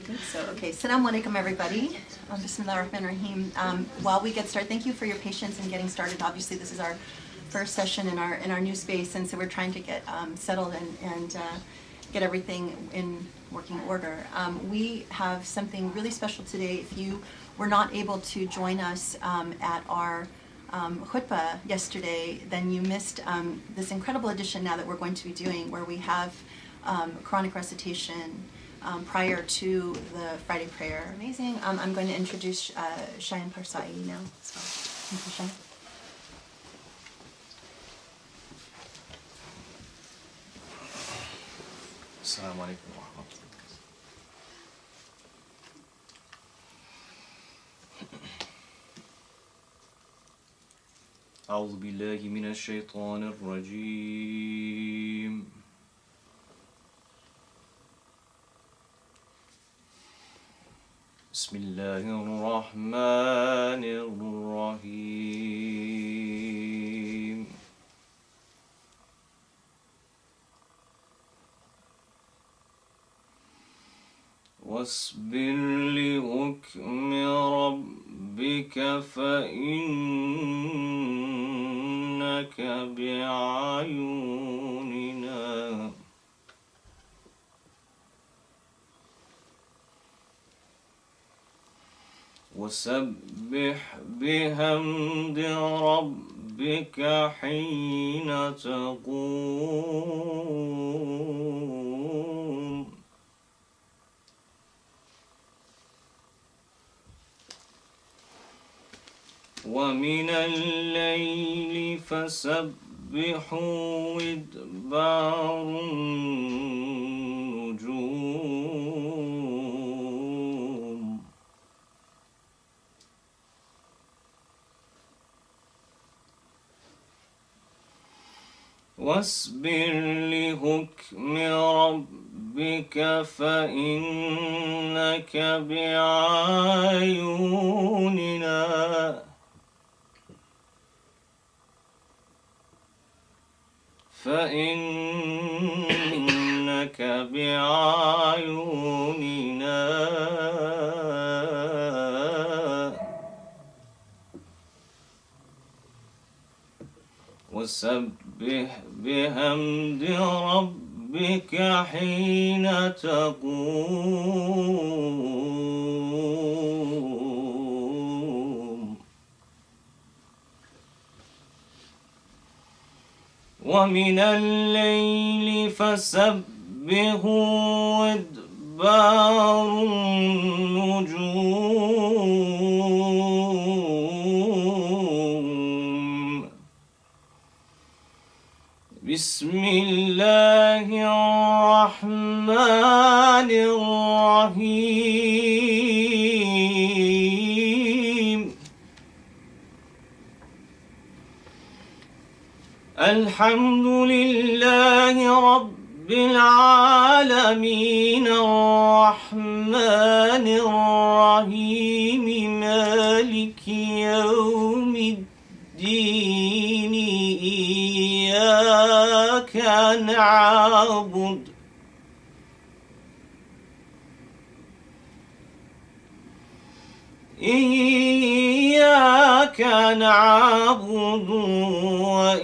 think so. Okay, Assalamu alaikum everybody. Bismillah ar-Rahman ar-Rahim. While we get started, thank you for your patience in getting started. Obviously this is our first session in our new space, and so we're trying to get settled and get everything in working order. We have something really special today. If you were not able to join us at our khutbah yesterday, then you missed this incredible edition now that we're going to be doing, where we have Quranic recitation prior to the Friday prayer. Amazing. I'm going to introduce Shayan Parsai now as well. Thank you, Shayan. Assalamu alaikum wa rahmatullah. أعوذ بالله من الشيطان الرجيم. بسم الله الرحمن الرحيم. واصبر لحكم ربك فإنك بأعيننا وسبح بحمد ربك حين تقوم ومن الليل فسبحه وإدبار النجوم واصبر لحكم ربك فإنك بأعيننا فإنك بأعيننا وسبح بحمد ربك حين تقوم ومن الليل فسبحه وإدبار النجوم بسم الله الرحمن الرحيم الحمد لله رب العالمين الرحمن الرحيم مالك يوم الدين إياك نعبد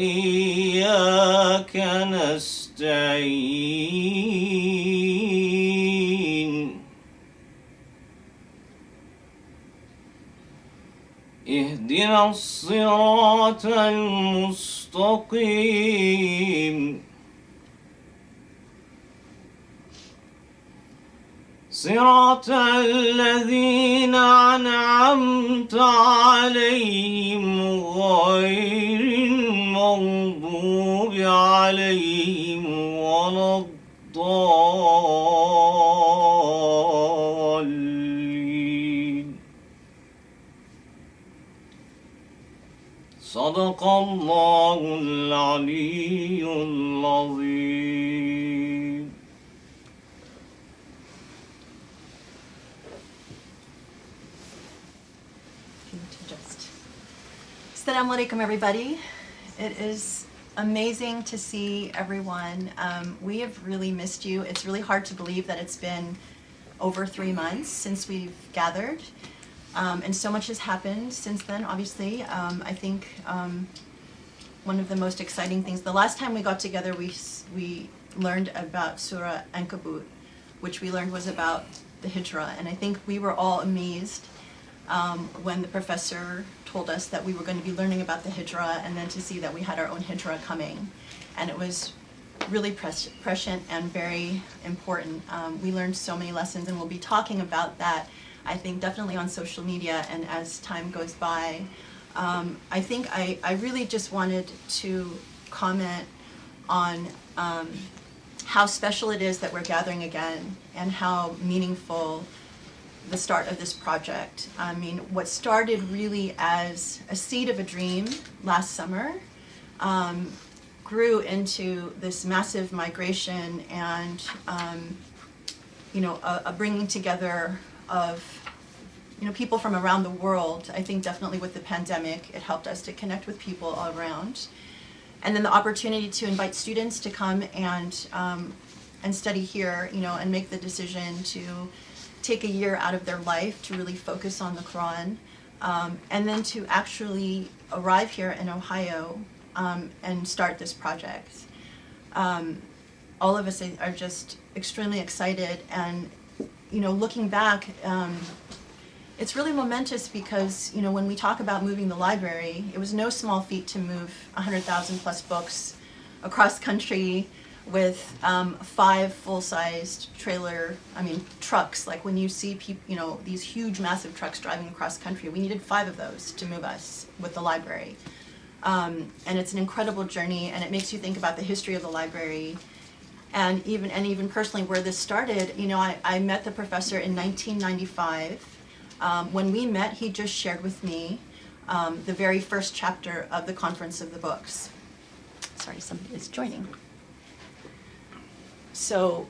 وإياك نستعين اهدنا الصراط المستقيم صراط الذين أنعمت عليهم غير المغضوب عليهم ولا الضالين صدق الله العلي العظيم. Assalamu alaikum everybody. It is amazing to see everyone. We have really missed you. It's really hard to believe that it's been over 3 months since we've gathered. And so much has happened since then, obviously. I think one of the most exciting things, the last time we got together, we learned about Surah Al-Ankabut, which we learned was about the Hijrah. And I think we were all amazed when the professor told us that we were going to be learning about the Hijrah, and then to see that we had our own Hijrah coming. And it was really prescient and very important. We learned so many lessons, and we'll be talking about that, I think, definitely on social media and as time goes by. I think I really just wanted to comment on how special it is that we're gathering again, and how meaningful the start of this project. I mean, what started really as a seed of a dream last summer grew into this massive migration and a bringing together of people from around the world. I think definitely with the pandemic, it helped us to connect with people all around. And then the opportunity to invite students to come and study here, and make the decision to take a year out of their life to really focus on the Quran, and then to actually arrive here in Ohio and start this project. All of us are just extremely excited, and looking back, it's really momentous because when we talk about moving the library, it was no small feat to move 100,000 plus books across country with 5 full-sized trucks. Like when you see people, these huge, massive trucks driving across country, we needed 5 of those to move us with the library. And it's an incredible journey, and it makes you think about the history of the library, and even personally where this started. I met the professor in 1995. When we met, he just shared with me the very first chapter of the Conference of the Books. Sorry, somebody is joining. So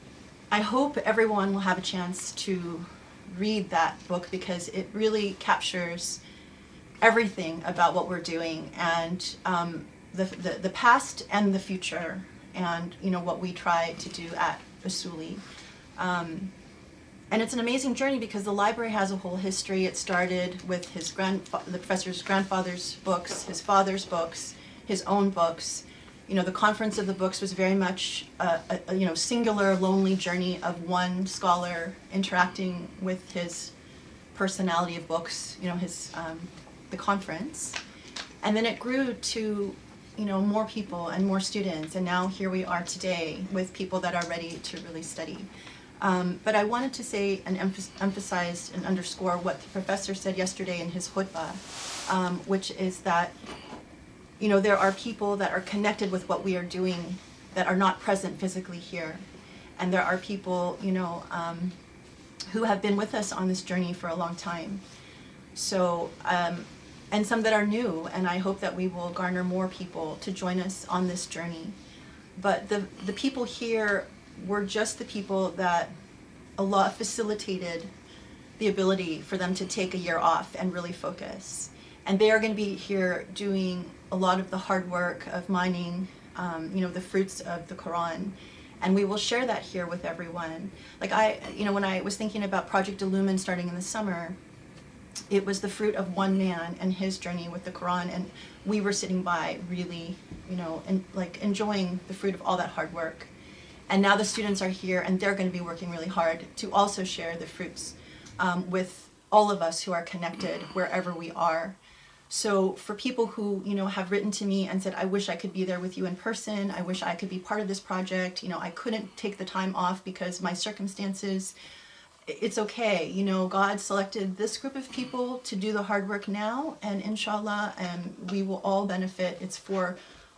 I hope everyone will have a chance to read that book, because it really captures everything about what we're doing, and the past and the future, and what we try to do at Usuli. And it's an amazing journey because the library has a whole history. It started with the professor's grandfather's books, his father's books, his own books. The Conference of the Books was very much a singular, lonely journey of one scholar interacting with his personality of books, the conference. And then it grew to, more people and more students, and now here we are today with people that are ready to really study. But I wanted to say and emphasize and underscore what the professor said yesterday in his khutbah, which is that there are people that are connected with what we are doing that are not present physically here. And there are people, who have been with us on this journey for a long time. So, and some that are new, and I hope that we will garner more people to join us on this journey. But the people here were just the people that Allah facilitated the ability for them to take a year off and really focus. And they are going to be here doing a lot of the hard work of mining, the fruits of the Quran. And we will share that here with everyone. Like when I was thinking about Project Illumine starting in the summer, it was the fruit of one man and his journey with the Quran. And we were sitting by really, enjoying the fruit of all that hard work. And now the students are here, and they're going to be working really hard to also share the fruits with all of us who are connected wherever we are. So for people who, have written to me and said, I wish I could be there with you in person, I wish I could be part of this project, I couldn't take the time off because my circumstances, it's okay. God selected this group of people to do the hard work now, and inshallah, we will all benefit. It's for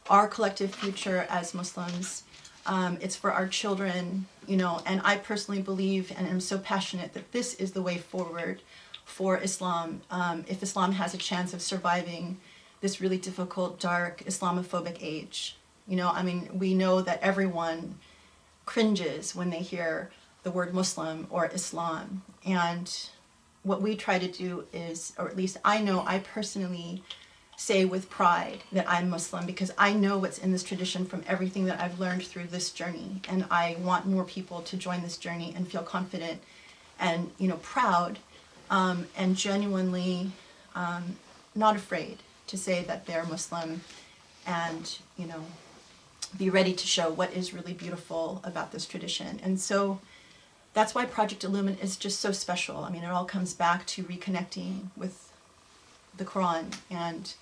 our collective future as Muslims. It's for our children, and I personally believe and am so passionate that this is the way forward for Islam, if Islam has a chance of surviving this really difficult, dark, Islamophobic age. We know that everyone cringes when they hear the word Muslim or Islam. And what we try to do is, or at least I know I personally say with pride that I'm Muslim, because I know what's in this tradition from everything that I've learned through this journey. And I want more people to join this journey and feel confident and proud, and genuinely not afraid to say that they're Muslim, and be ready to show what is really beautiful about this tradition. And so that's why Project Illumine is just so special. I mean, it all comes back to reconnecting with the Quran and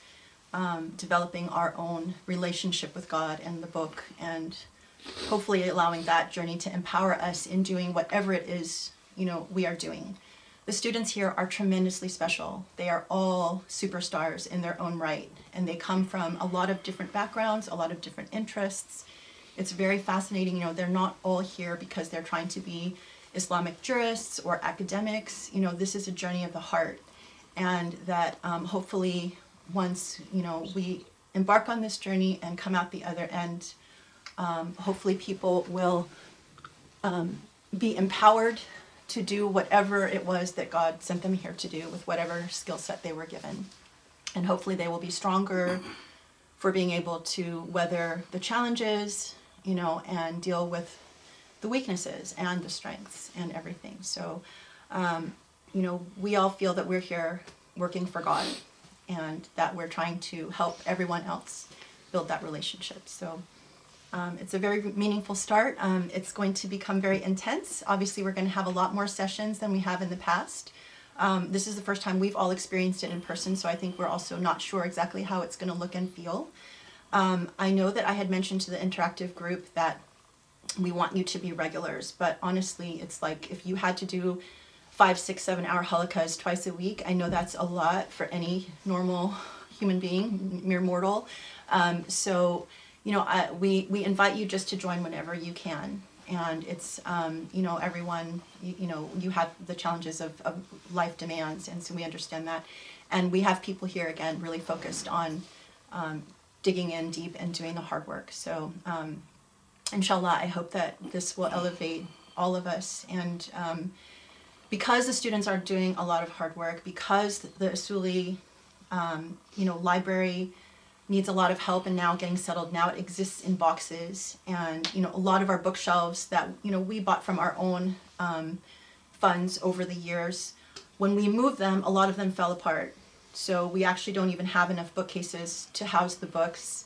developing our own relationship with God and the book, and hopefully allowing that journey to empower us in doing whatever it is we are doing. The students here are tremendously special. They are all superstars in their own right, and they come from a lot of different backgrounds, a lot of different interests. It's very fascinating. They're not all here because they're trying to be Islamic jurists or academics. This is a journey of the heart, and that hopefully once we embark on this journey and come out the other end, hopefully people will be empowered to do whatever it was that God sent them here to do with whatever skill set they were given. And hopefully they will be stronger for being able to weather the challenges, and deal with the weaknesses and the strengths and everything. So, we all feel that we're here working for God, and that we're trying to help everyone else build that relationship. So it's a very meaningful start. It's going to become very intense. Obviously, we're going to have a lot more sessions than we have in the past. This is the first time we've all experienced it in person, so I think we're also not sure exactly how it's going to look and feel. I know that I had mentioned to the interactive group that we want you to be regulars, but honestly, it's like if you had to do 5, 6, 7 hour halakas twice a week, I know that's a lot for any normal human being, mere mortal. So we invite you just to join whenever you can. And it's, everyone, you have the challenges of life demands, and so we understand that. And we have people here, again, really focused on digging in deep and doing the hard work. So, inshallah, I hope that this will elevate all of us. And because the students are doing a lot of hard work, because the Usuli, library needs a lot of help and now getting settled. Now it exists in boxes, and a lot of our bookshelves that we bought from our own funds over the years, when we moved them, a lot of them fell apart. So we actually don't even have enough bookcases to house the books.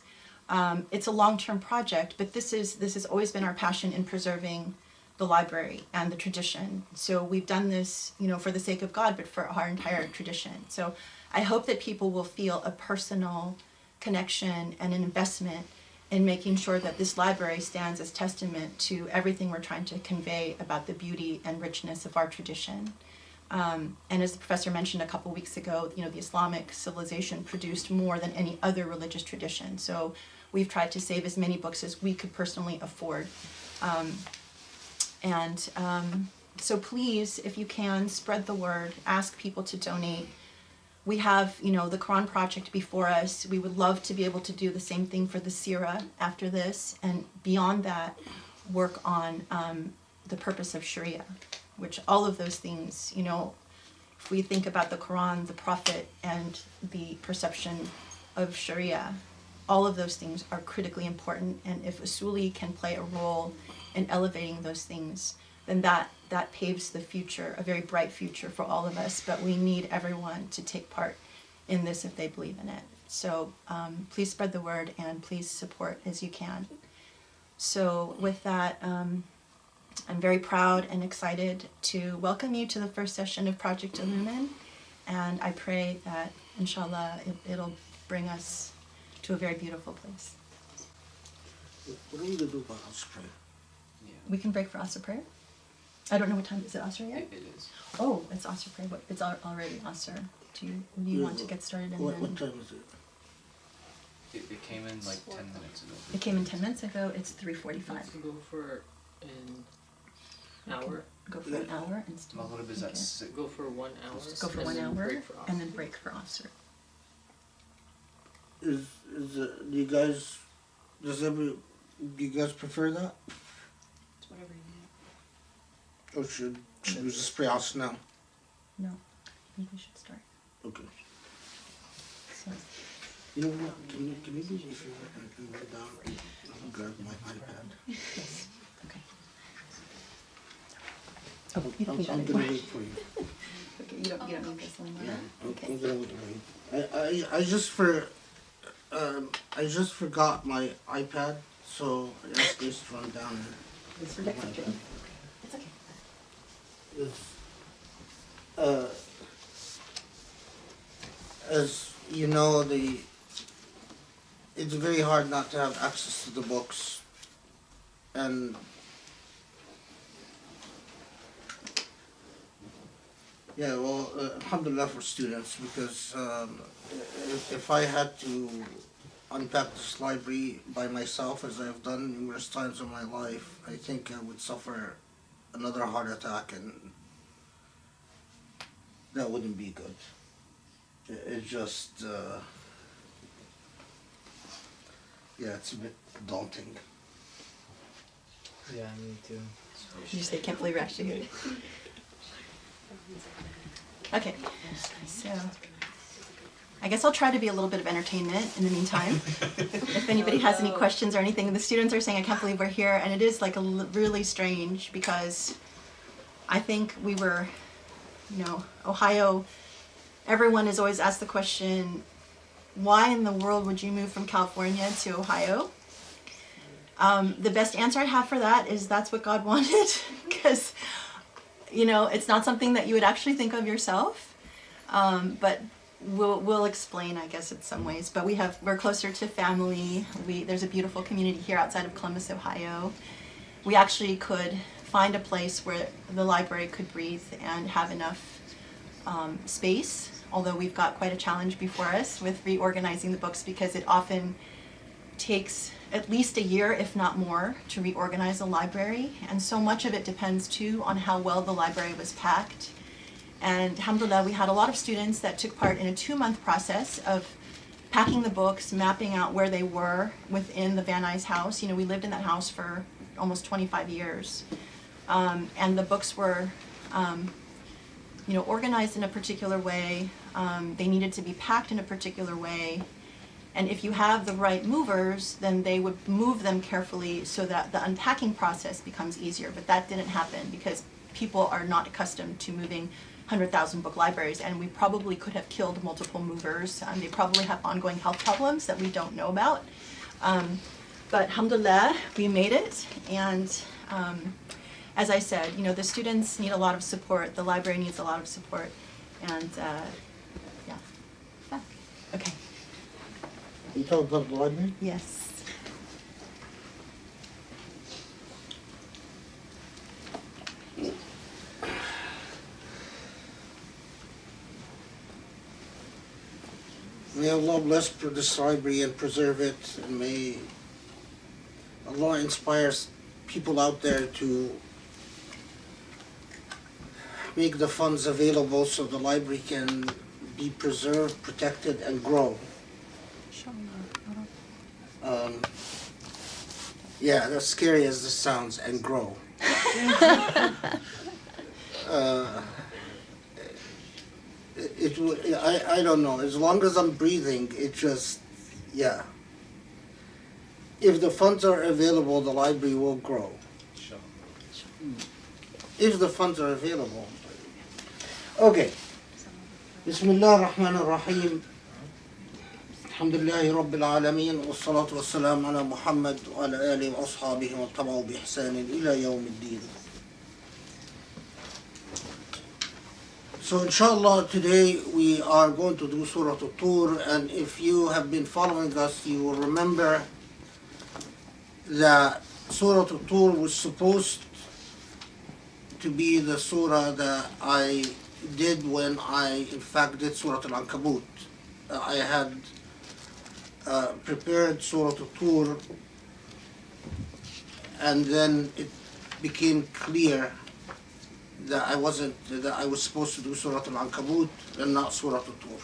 It's a long-term project, but this has always been our passion in preserving the library and the tradition. So we've done this, for the sake of God, but for our entire tradition. So I hope that people will feel a personal connection and an investment in making sure that this library stands as testament to everything we're trying to convey about the beauty and richness of our tradition. And as the professor mentioned a couple weeks ago, the Islamic civilization produced more than any other religious tradition. So we've tried to save as many books as we could personally afford. So please, if you can, spread the word, ask people to donate. We have, the Quran project before us. We would love to be able to do the same thing for the Surah after this, and beyond that, work on the purpose of Sharia, which all of those things, if we think about the Quran, the Prophet, and the perception of Sharia, all of those things are critically important. And if Usuli can play a role in elevating those things, then that paves the future, a very bright future for all of us. But we need everyone to take part in this if they believe in it. So please spread the word, and please support as you can. So with that, I'm very proud and excited to welcome you to the first session of Project Illumine. And I pray that, inshallah, it'll bring us to a very beautiful place. What are we going to do about Asr prayer? We can break for Asr prayer. I don't know what time. Is it Asr yet? It is. Oh, it's Asr prayer. It's already Asr. Do you want to get started? And What then time is it? It came in like 10 minutes ago. It came in 10 minutes ago. It's 3:45. Let's go for an hour. Go for an hour and still. Maghrib is at 6. Go for 1 hour. Go for and 1 then hour break for and then Asr. break for Asr. Do you guys, do you guys prefer that? It's whatever you need. Or should we just pray Asr now? No, I think we should start. Okay. So, You know what? Can you do me a favor and write down? I'll grab my iPad. yes. Okay. Oh, you don't need that I'm anymore. gonna wait for you. Okay, you don't need this one. Yeah, Okay. I'm gonna wait for you. I just forgot my iPad, so I asked Grace to run down and It's for get next my time. iPad. It's okay. As you know, it's very hard not to have access to the books, and yeah, well, alhamdulillah for students, because if I had to unpack this library by myself, as I've done numerous times in my life, I think I would suffer another heart attack, and that wouldn't be good. It's just, yeah, it's a bit daunting. Yeah, me too. You just say, can't believe we're actually here. Okay, so I guess I'll try to be a little bit of entertainment in the meantime. If anybody has any questions or anything, the students are saying, I can't believe we're here, and it is like really strange because I think we were, Ohio, everyone has always asked the question, why in the world would you move from California to Ohio? The best answer I have for that is that's what God wanted, because it's not something that you would actually think of yourself, but we'll explain, I guess, in some ways. But we're closer to family. There's a beautiful community here outside of Columbus, Ohio. We actually could find a place where the library could breathe and have enough space, although we've got quite a challenge before us with reorganizing the books, because it often takes at least a year, if not more, to reorganize a library, and so much of it depends too on how well the library was packed. And alhamdulillah, we had a lot of students that took part in a 2-month process of packing the books, mapping out where they were within the Van Nuys house. We lived in that house for almost 25 years, and the books were organized in a particular way. They needed to be packed in a particular way. And if you have the right movers, then they would move them carefully so that the unpacking process becomes easier. But that didn't happen because people are not accustomed to moving 100,000 book libraries, and we probably could have killed multiple movers. They probably have ongoing health problems that we don't know about. But alhamdulillah, we made it. And as I said, the students need a lot of support. The library needs a lot of support. And yeah. Okay. You talk about the library? Yes. May Allah bless this library and preserve it, and may Allah inspire people out there to make the funds available so the library can be preserved, protected, and grow. Yeah, that's scary as this sounds, and grow. I don't know, as long as I'm breathing, it just, yeah. If the funds are available, the library will grow. Sure. If the funds are available. Okay. Bismillah ar-Rahman ar-Rahim. Alhamdulillahi Rabbil Alameen. Wassalatu wassalam ala Muhammad wa ala alihi wa ashabihi wa taba'u bi ihsanin ila yawm al-din. So inshallah today we are going to do Surah Al-Tur, and if you have been following us, you will remember that Surah Al-Tur was supposed to be the surah that I did when I in fact did Surah al-Ankabut. I had prepared Surah Al-Tur, and then it became clear that I was supposed to do Surah al-Ankabut and not Surah Al-Tur.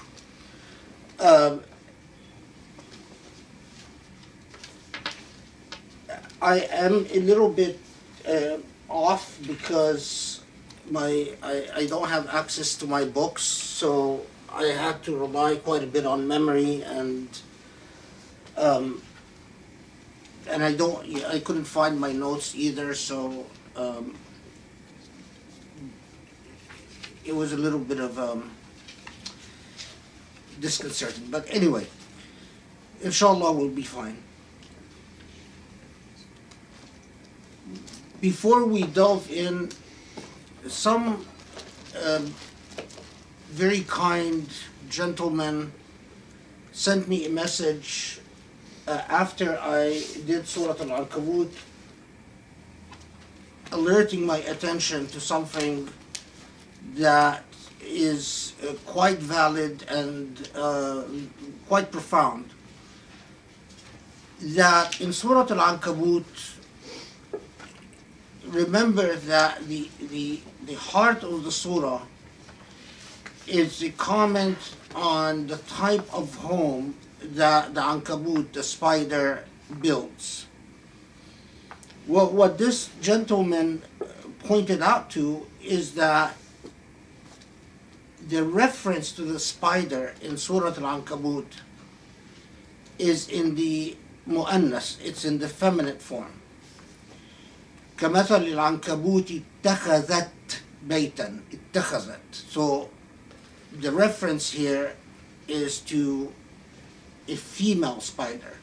I am a little bit off because I don't have access to my books, so I had to rely quite a bit on memory, and I couldn't find my notes either, so it was a little bit of disconcerting. But anyway, inshallah we'll be fine. Before we delve in, some very kind gentleman sent me a message after I did Surah al-Ankabut, alerting my attention to something that is quite valid and quite profound. That in Surah al-Ankabut, remember that the heart of the surah is a comment on the type of home that the Ankabut, the spider, builds. Well, what this gentleman pointed out to is that the reference to the spider in Surah Al-Ankabut is in the mu'annas, it's in the feminine form. كمثل العنكبوت اتخذت بيتا اتخذت. So the reference here is to a female spider,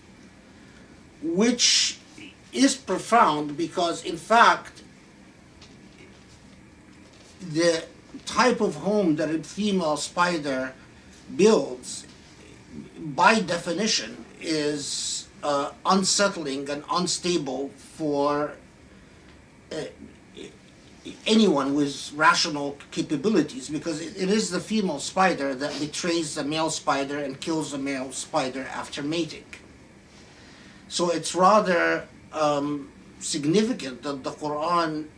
which is profound because in fact the type of home that a female spider builds by definition is unsettling and unstable for anyone with rational capabilities, because it is the female spider that betrays the male spider and kills the male spider after mating. So it's rather significant that the Quran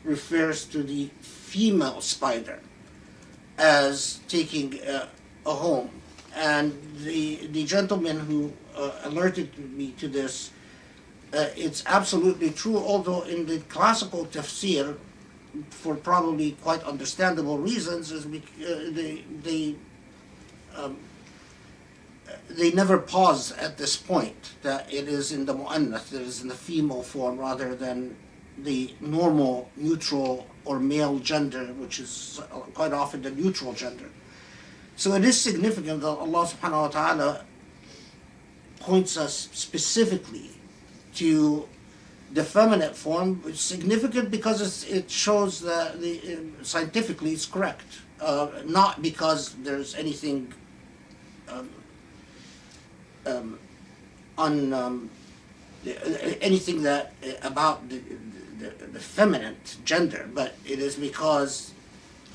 refers to the female spider as taking a home. And the gentleman who alerted me to this, it's absolutely true, although in the classical tafsir, for probably quite understandable reasons, is they never pause at this point, that it is in the mu'annath, it is in the female form rather than the normal neutral or male gender, which is quite often the neutral gender. So it is significant that Allah subhanahu wa ta'ala points us specifically to the feminine form. It's significant because it shows that scientifically it's correct, not because there's anything anything that about the feminine gender, but it is because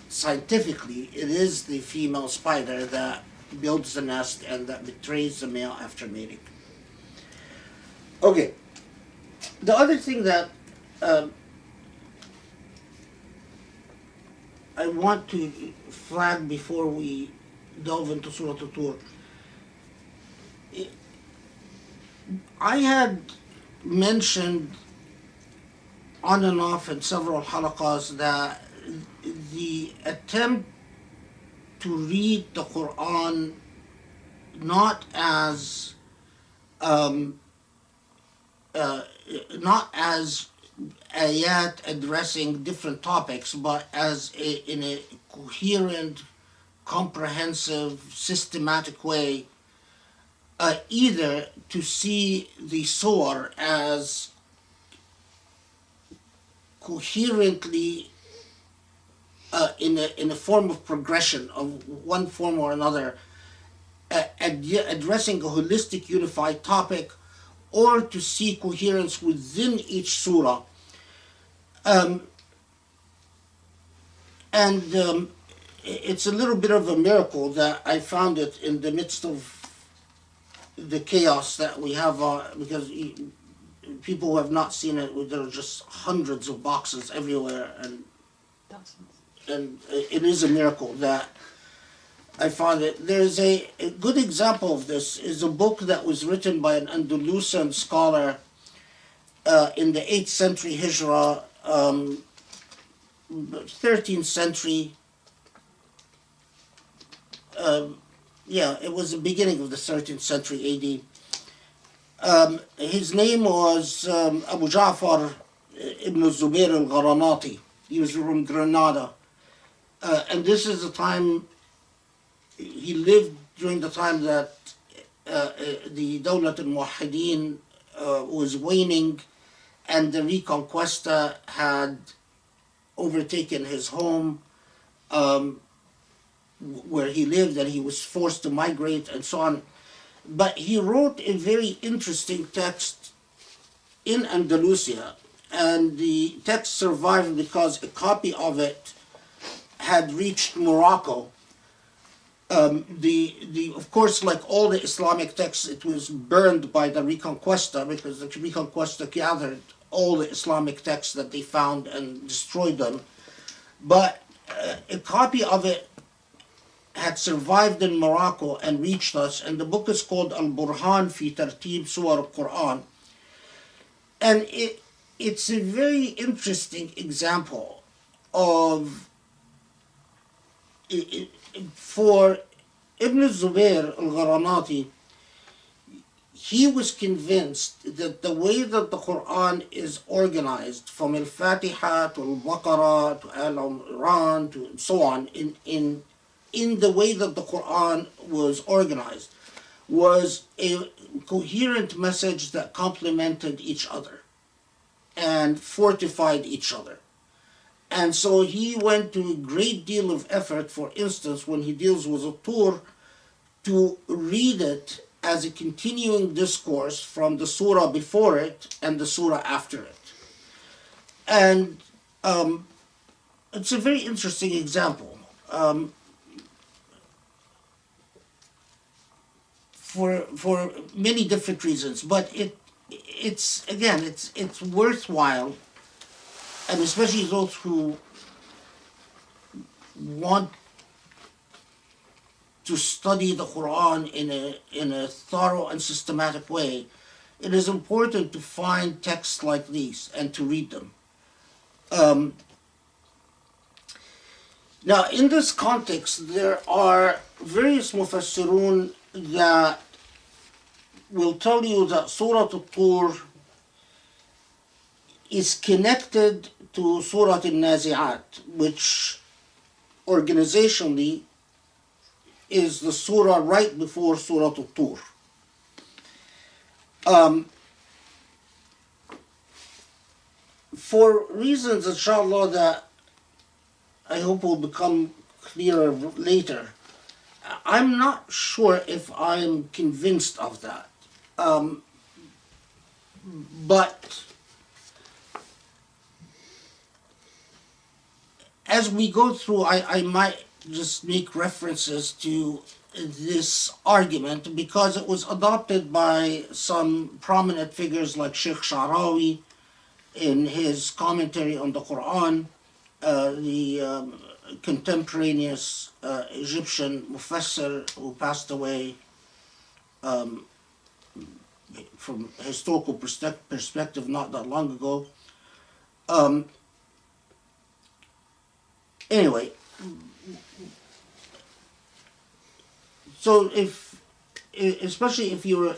scientifically it is the female spider that builds the nest and that betrays the male after mating. Okay. The other thing that I want to flag before we delve into Surah Al-Tur, I had mentioned on and off in several halaqas that the attempt to read the Quran not as ayat addressing different topics, but as in a coherent, comprehensive, systematic way, either to see the surah as coherently in a form of progression of one form or another, addressing a holistic, unified topic, or to see coherence within each surah. It's a little bit of a miracle that I found it in the midst of the chaos that we have, because people who have not seen it, there are just hundreds of boxes everywhere, and it is a miracle that I found it. There's a good example of this is a book that was written by an Andalusian scholar in the 8th century Hijra, 13th century. It was the beginning of the 13th century AD. His name was Abu Ja'far ibn Zubair al-Gharamati. He was from Granada. and this is the time he lived during the time that the Dawlat al-Muwahhideen was waning, and the Reconquista had overtaken his home where he lived, and he was forced to migrate and so on. But he wrote a very interesting text in Andalusia, and the text survived because a copy of it had reached Morocco. Of course, like all the Islamic texts, it was burned by the Reconquista, because the Reconquista gathered all the Islamic texts that they found and destroyed them. But a copy of it had survived in Morocco and reached us, and the book is called Al-Burhan fi Tartib Suwar al-Quran. And it's a very interesting example of, for Ibn Zubayr al-Gharanati, he was convinced that the way that the Quran is organized, from Al-Fatiha to Al-Baqarah to Al-Imran to so on, in the way that the Quran was organized, was a coherent message that complemented each other and fortified each other. And so he went to a great deal of effort, for instance, when he deals with Al-Tur, to read it as a continuing discourse from the surah before it and the surah after it. And it's a very interesting example. For many different reasons, but it's worthwhile, and especially those who want to study the Quran in a thorough and systematic way. It is important to find texts like these and to read them. Now, in this context, there are various mufassirun that will tell you that Surah Al-Tur is connected to Surah Al-Nazi'at, which organizationally is the surah right before Surah Al-Tur. For reasons, inshallah, that I hope will become clearer later, I'm not sure if I'm convinced of that. But as we go through, I might just make references to this argument, because it was adopted by some prominent figures like Sheikh Sha'rawi in his commentary on the Quran, the contemporaneous Egyptian mufassir who passed away from a historical perspective not that long ago. Anyway, so especially if you're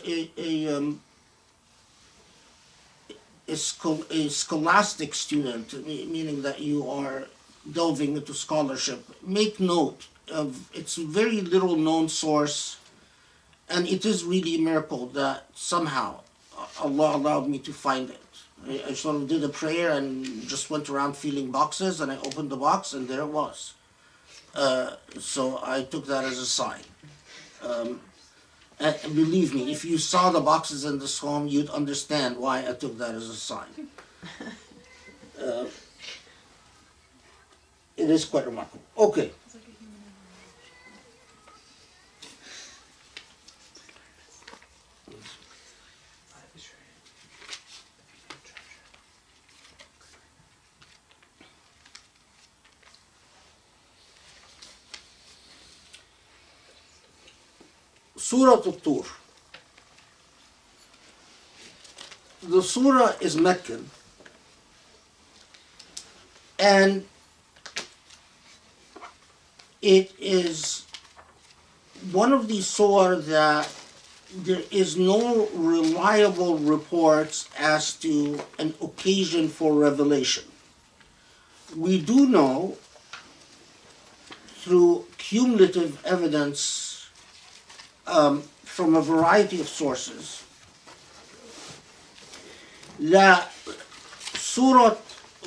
a scholastic student, meaning that you are delving into scholarship, make note of its very little known source, and it is really a miracle that somehow Allah allowed me to find it. I sort of did a prayer and just went around feeling boxes, and I opened the box and there it was. So I took that as a sign. And believe me, if you saw the boxes in this home, you'd understand why I took that as a sign. It is quite remarkable. Okay. Surah Al-Tur. The surah is Meccan, and it is one of these surah that there is no reliable reports as to an occasion for revelation. We do know through cumulative evidence from a variety of sources that Surah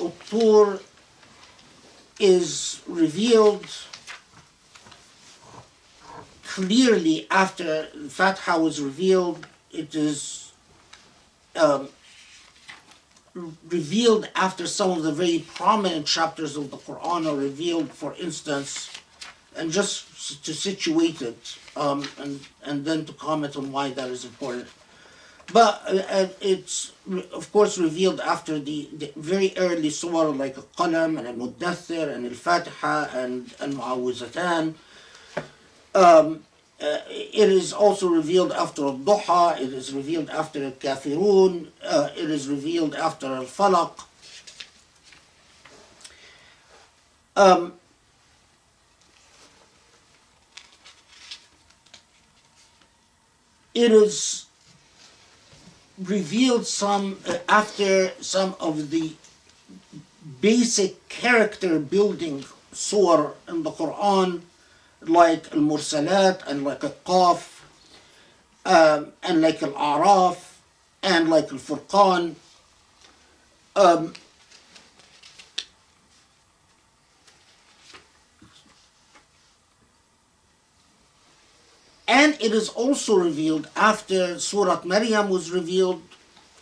Al-Tur is revealed clearly after Fatiha was revealed. It is revealed after some of the very prominent chapters of the Quran are revealed, for instance, and just to situate it, and then to comment on why that is important. But it's, of course, revealed after the very early surah like Al-Qalam and Al-Muddathir and Al-Fatiha and Mu'awwizatan. It is also revealed after Al-Duha, it is revealed after Al-Kafirun, it is revealed after Al-Falaq. It is revealed after some of the basic character building surah in the Quran, like Al-Mursalat and like Al-Qaf, and like Al-A'raf and like Al-Furqan. And it is also revealed after Surah Maryam was revealed.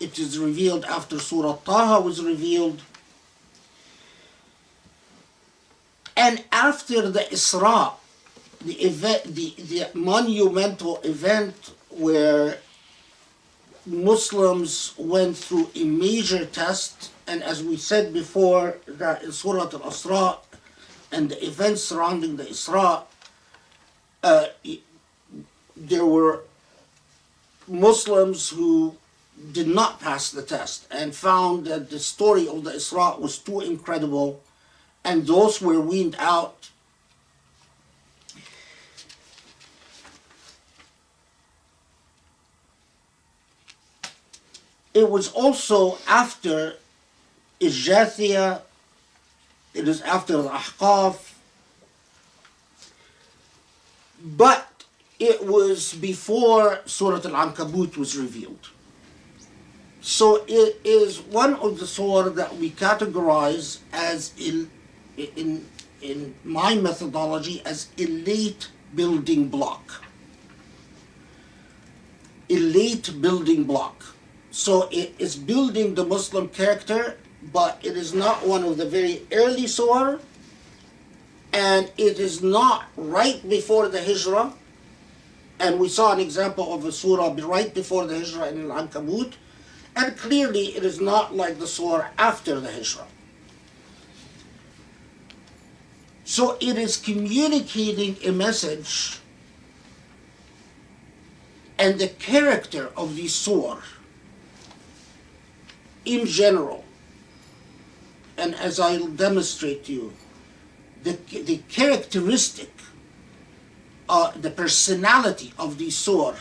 It is revealed after Surah Taha was revealed. And after the Isra, the event, the monumental event where Muslims went through a major test, and as we said before, that in Surah Al-Isra and the events surrounding the Isra, there were Muslims who did not pass the test and found that the story of the Isra was too incredible, and those were weaned out. It was also after Al-Jathiyah, it is after Al-Ahqaf, but it was before Surah al-Ankabut was revealed. So it is one of the surah that we categorize as, in my methodology, as a late building block. A late building block. So it is building the Muslim character, but it is not one of the very early surah, and it is not right before the Hijrah. And we saw an example of a surah right before the Hijrah in Al-Ankabut, and clearly it is not like the surah after the Hijrah. So it is communicating a message, and the character of the surah in general, and as I'll demonstrate to you, the characteristic, the personality of these surah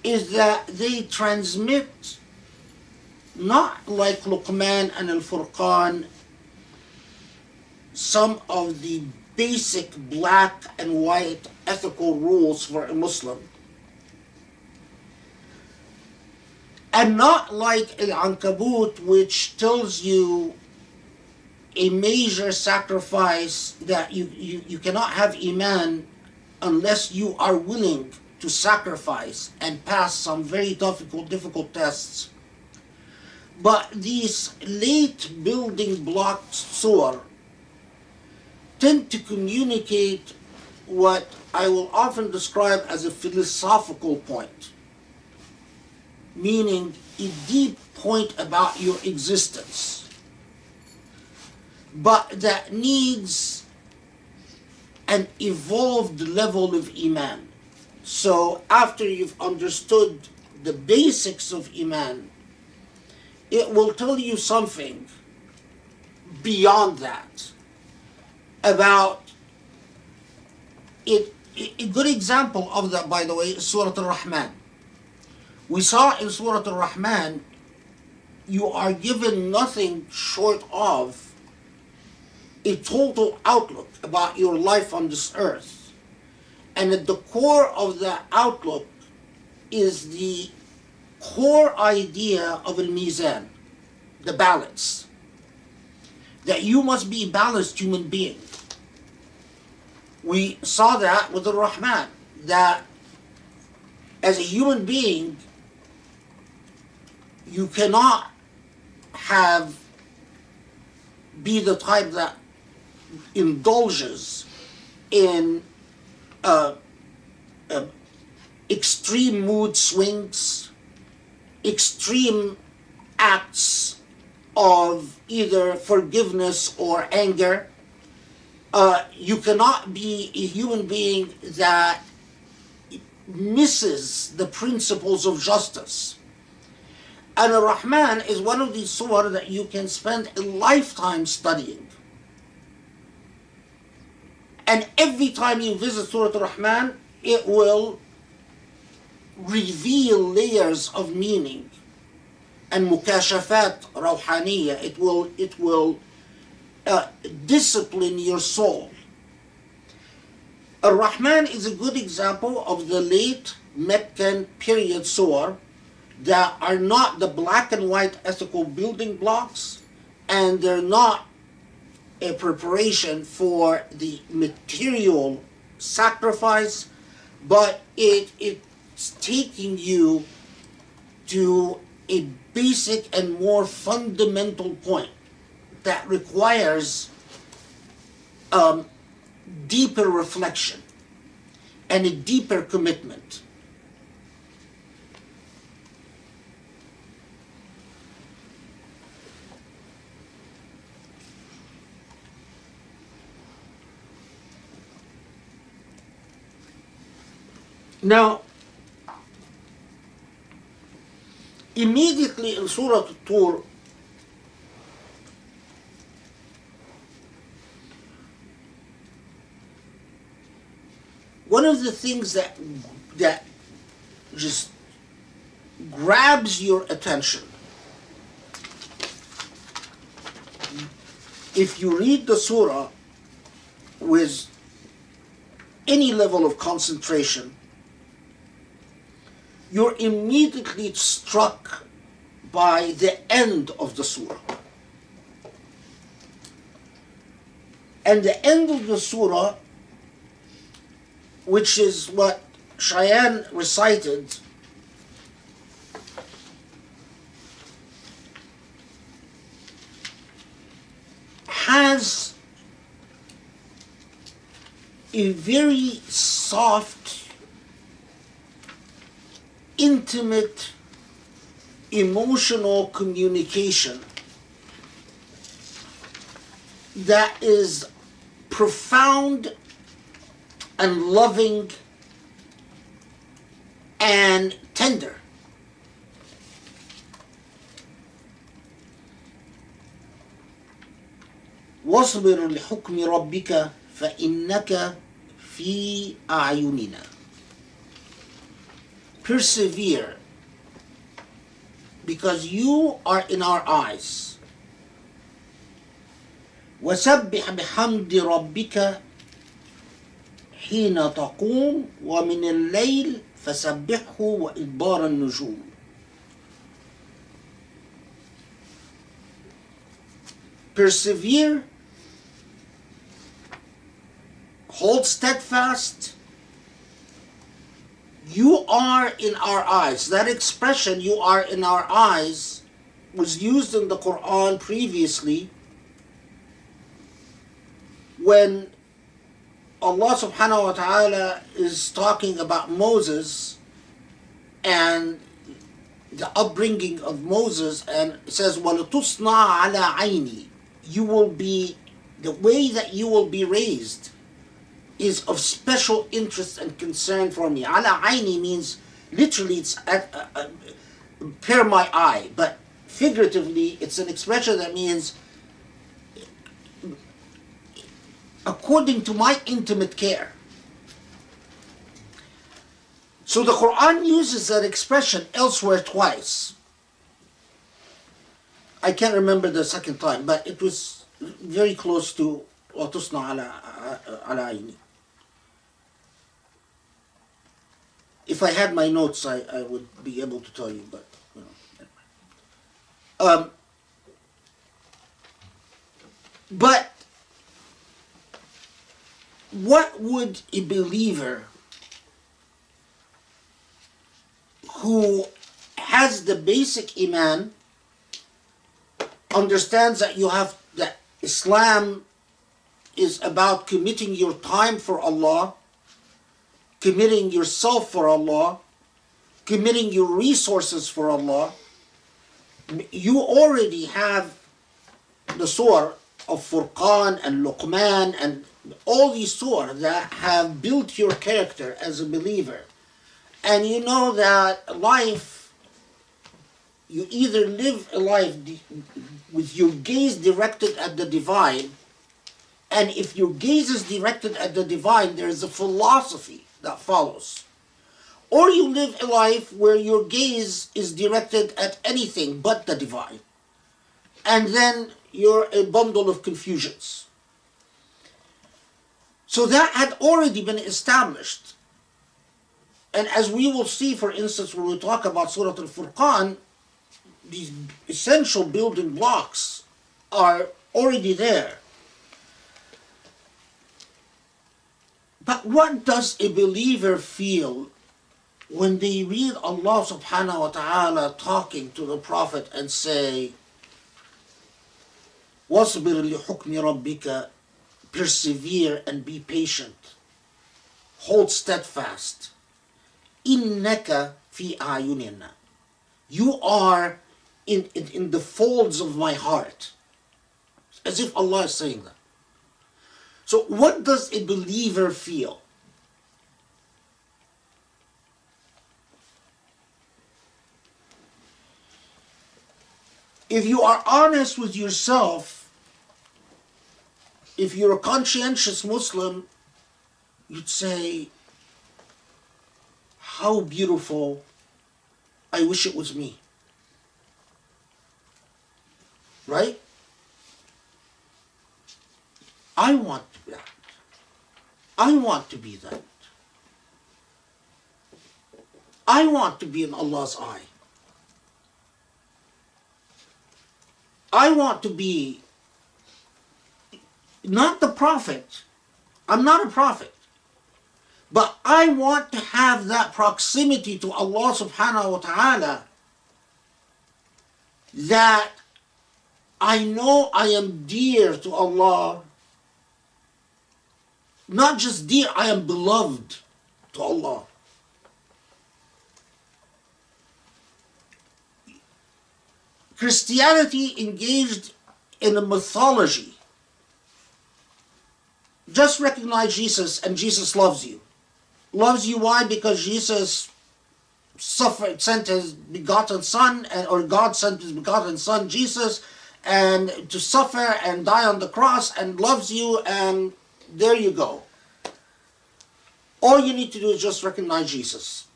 is that they transmit, not like Luqman and Al-Furqan, some of the basic black and white ethical rules for a Muslim, and not like Al-Ankabut, which tells you a major sacrifice, that you cannot have Iman unless you are willing to sacrifice and pass some very difficult tests. But these late building block surah tend to communicate what I will often describe as a philosophical point, meaning a deep point about your existence, but that needs an evolved level of Iman. So after you've understood the basics of Iman, it will tell you something beyond that about it. A good example of that, by the way, is Surah Al-Rahman. We saw in Surah Al-Rahman, you are given nothing short of a total outlook about your life on this earth. And at the core of that outlook is the core idea of al-mizan, the balance. That you must be a balanced human being. We saw that with the Rahman, that as a human being, you cannot be the type that indulges in extreme mood swings, extreme acts of either forgiveness or anger. You cannot be a human being that misses the principles of justice. And Ar-Rahman is one of these surah that you can spend a lifetime studying. And every time you visit Surah Ar-Rahman, it will reveal layers of meaning and mukashafat rawhaniya. It will discipline your soul. Ar-Rahman is a good example of the late Meccan period surah that are not the black and white ethical building blocks, and they're not a preparation for the material sacrifice, but it's taking you to a basic and more fundamental point that requires deeper reflection and a deeper commitment. Now, immediately in Surah Al-Tur, one of the things that just grabs your attention, if you read the surah with any level of concentration, you're immediately struck by the end of the surah. And the end of the surah, which is what Cheyenne recited, has a very soft, intimate, emotional communication that is profound and loving and tender. واصبر لحكم ربك فإنك في أعيننا. Persevere, because you are in our eyes. وسبح بحمد ربك حين تقوم ومن الليل فسبحه وإدبار النجوم. Persevere, hold steadfast. You are in our eyes. That expression, you are in our eyes, was used in the Quran previously when Allah subhanahu wa ta'ala is talking about Moses and the upbringing of Moses, and it says, وَلَتُصْنَعَ عَلَى عَيْنِي. You will be, the way that you will be raised is of special interest and concern for me. Ala aini means literally it's per my eye, but figuratively it's an expression that means according to my intimate care. So the Quran uses that expression elsewhere twice. I can't remember the second time, but it was very close to وتصنع على عيني. If I had my notes, I would be able to tell you, but you know. But what would a believer who has the basic iman, understands that Islam is about committing your time for Allah, committing yourself for Allah, committing your resources for Allah. You already have the surah of Furqan and Luqman and all these surah that have built your character as a believer. And you know that life, you either live a life with your gaze directed at the divine, and if your gaze is directed at the divine, there is a philosophy that follows. Or you live a life where your gaze is directed at anything but the divine. And then you're a bundle of confusions. So that had already been established. And as we will see, for instance, when we talk about Surah al-Furqan, these essential building blocks are already there. But what does a believer feel when they read Allah subhanahu wa ta'ala talking to the Prophet and say, وَاصْبِرْ لِحُكْمِ رَبِّكَ, persevere and be patient, hold steadfast, إِنَّكَ فِي أَعْيُنِنَا, you are in the folds of my heart, as if Allah is saying that. So what does a believer feel? If you are honest with yourself, if you're a conscientious Muslim, you'd say, how beautiful, I wish it was me. Right? I want that. I want to be that. I want to be in Allah's eye. I want to be not the prophet. I'm not a prophet. But I want to have that proximity to Allah subhanahu wa ta'ala that I know I am dear to Allah. Not just dear, I am beloved to Allah. Christianity engaged in a mythology. Just recognize Jesus and Jesus loves you. Loves you why? Because Jesus sent his begotten son, or God sent his begotten son, Jesus, and to suffer and die on the cross, and loves you, and there you go. All you need to do is just recognize Jesus.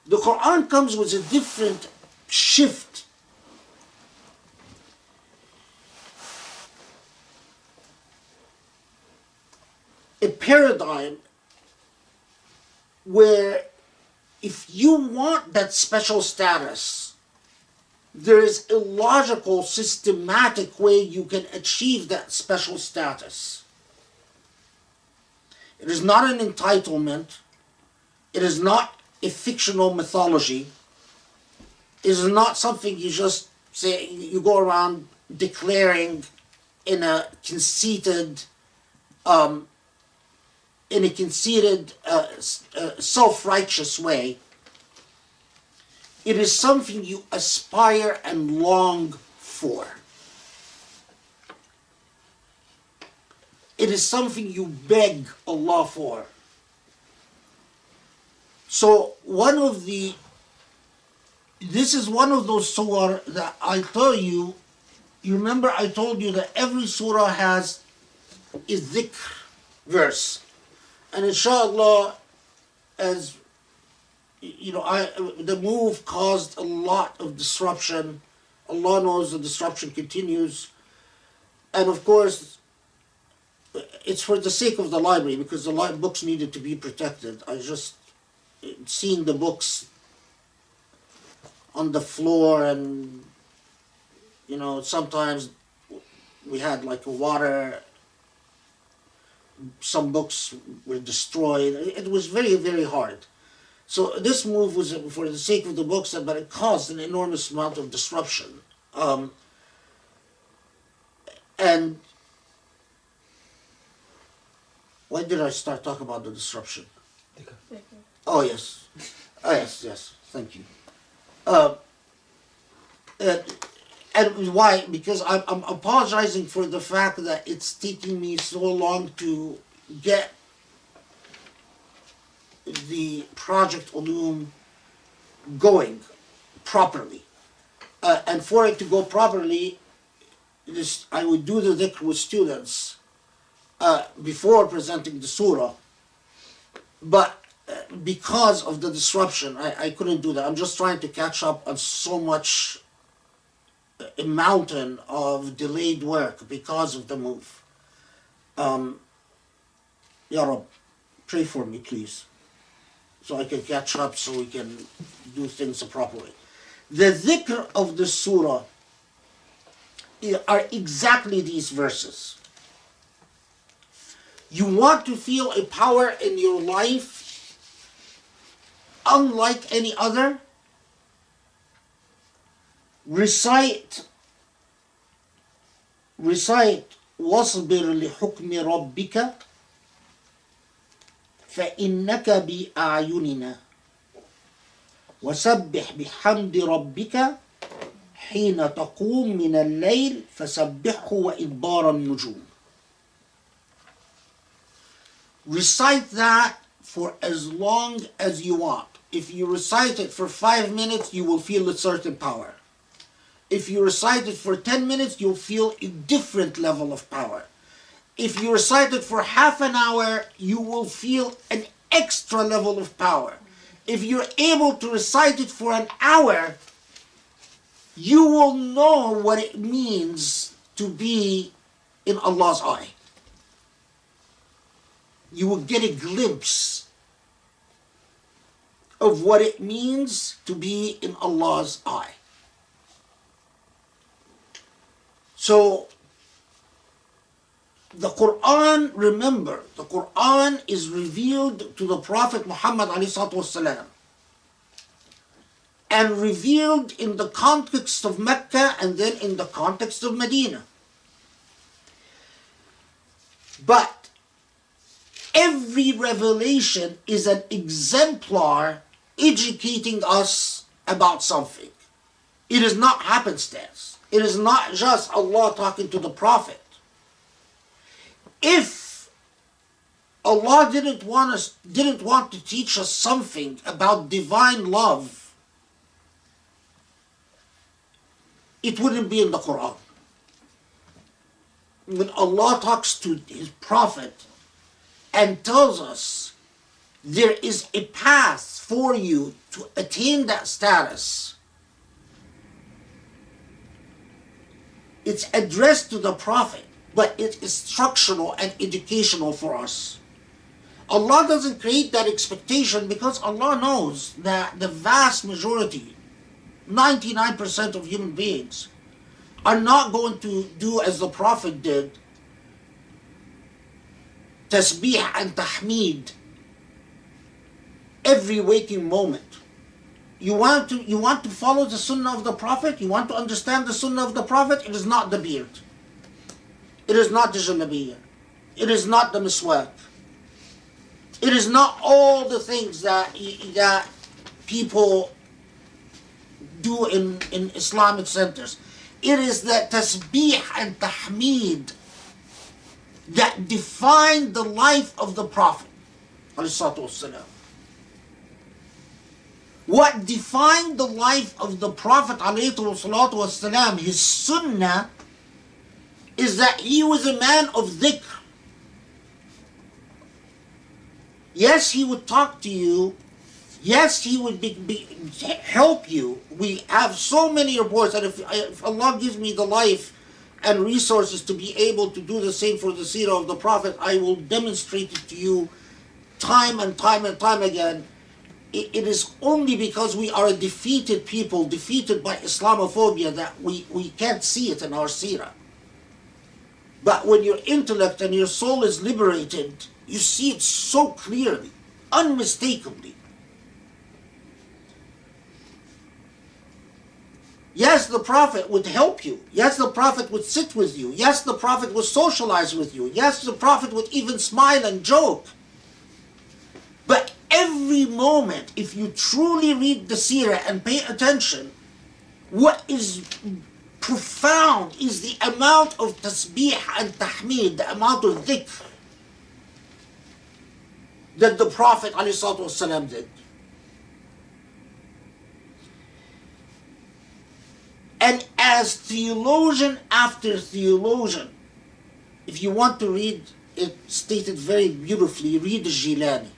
The Quran comes with a different shift. A paradigm where if you want that special status, there is a logical, systematic way you can achieve that special status. It is not an entitlement. It is not a fictional mythology. It is not something you just say, you go around declaring in a conceited, self-righteous way. It is something you aspire and long for. It is something you beg Allah for. So this is one of those surah that I tell you, you remember I told you that every surah has a dhikr verse. And inshallah, as you know, the move caused a lot of disruption. Allah knows the disruption continues. And of course, it's for the sake of the library, because the books needed to be protected. I just seen the books on the floor, and you know, sometimes we had like a water, some books were destroyed. It was very, very hard. So this move was for the sake of the books, but it caused an enormous amount of disruption. And why did I start talking about the disruption? Oh yes, yes. Thank you. And why? Because I'm apologizing for the fact that it's taking me so long to get the Project Illumine going properly. And for it to go properly, I would do the dhikr with students before presenting the surah. But because of the disruption, I couldn't do that. I'm just trying to catch up on so much, a mountain of delayed work because of the move. Ya Rab, pray for me, please, so I can catch up, so we can do things the proper way. The dhikr of the surah are exactly these verses. You want to feel a power in your life unlike any other? Recite وَاصْبِرْ لِحُكْمِ رَبِّكَ فَإِنَّكَ بِأَعْيُنِنَا وَسَبِّحْ بِحَمْدِ رَبِّكَ حِينَ تَقُومُ مِنَ اللَّيْلِ فَسَبِّحْهُ وَإِدْبَارَ النُّجُومِ. Recite that for as long as you want. If you recite it for 5 minutes, you will feel a certain power. If you recite it for 10 minutes, you'll feel a different level of power. If you recite it for half an hour, you will feel an extra level of power. If you're able to recite it for an hour, you will know what it means to be in Allah's eye. You will get a glimpse of what it means to be in Allah's eye. So, the Quran, remember, the Quran is revealed to the Prophet Muhammad ﷺ, and revealed in the context of Mecca and then in the context of Medina. But every revelation is an exemplar educating us about something. It is not happenstance. It is not just Allah talking to the Prophet. If Allah didn't want to teach us something about divine love, it wouldn't be in the Quran. When Allah talks to His Prophet and tells us there is a path for you to attain that status, it's addressed to the Prophet, but it is instructional and educational for us. Allah doesn't create that expectation because Allah knows that the vast majority, 99% of human beings, are not going to do as the Prophet did, tasbih and tahmeed, every waking moment. You want to follow the sunnah of the Prophet? You want to understand the sunnah of the Prophet? It is not the beard. It is not the jalabiyah. It is not the miswak. It is not all the things that people do in Islamic centers. It is the tasbih and tahmeed that define the life of the Prophet. What defined the life of the Prophet ﷺ, his sunnah, is that he was a man of dhikr. Yes, he would talk to you. Yes, he would help you. We have so many reports that if Allah gives me the life and resources to be able to do the same for the seerah of the Prophet, I will demonstrate it to you time and time and time again. It is only because we are a defeated people, defeated by Islamophobia, that we can't see it in our seerah. But when your intellect and your soul is liberated, you see it so clearly, unmistakably. Yes, the Prophet would help you. Yes, the Prophet would sit with you. Yes, the Prophet would socialize with you. Yes, the Prophet would even smile and joke. But every moment, if you truly read the seerah and pay attention, what is profound is the amount of tasbih and tahmid, the amount of dhikr that the Prophet ﷺ did. And as theologian after theologian, if you want to read it stated very beautifully, read Jilani.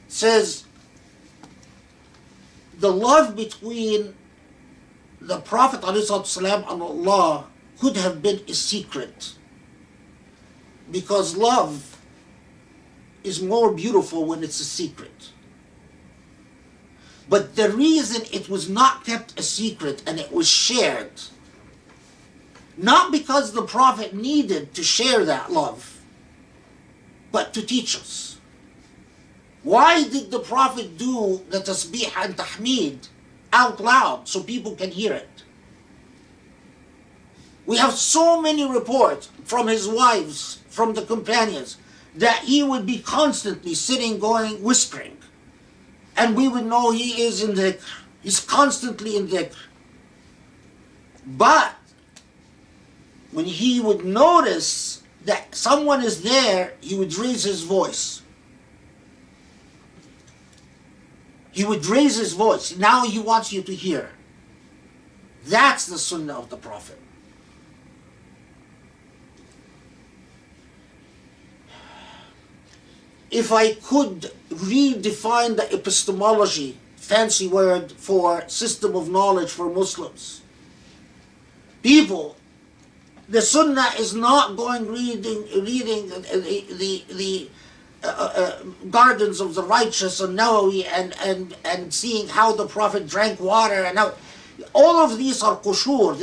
Says the love between the Prophet ﷺ and Allah could have been a secret, because love is more beautiful when it's a secret. But the reason it was not kept a secret and it was shared, not because the Prophet needed to share that love, but to teach us. Why did the Prophet do the tasbih and tahmid out loud so people can hear it? We have so many reports from his wives, from the companions, that he would be constantly sitting, going, whispering. And we would know he is in dhikr. He's constantly in dhikr. But when he would notice that someone is there, he would raise his voice. He would raise his voice. Now he wants you to hear. That's the sunnah of the Prophet. If I could redefine the epistemology, fancy word for system of knowledge for Muslims, people, the Sunnah is not going reading the Gardens of the Righteous and Nawawi and seeing how the Prophet drank water and how all of these are qushur.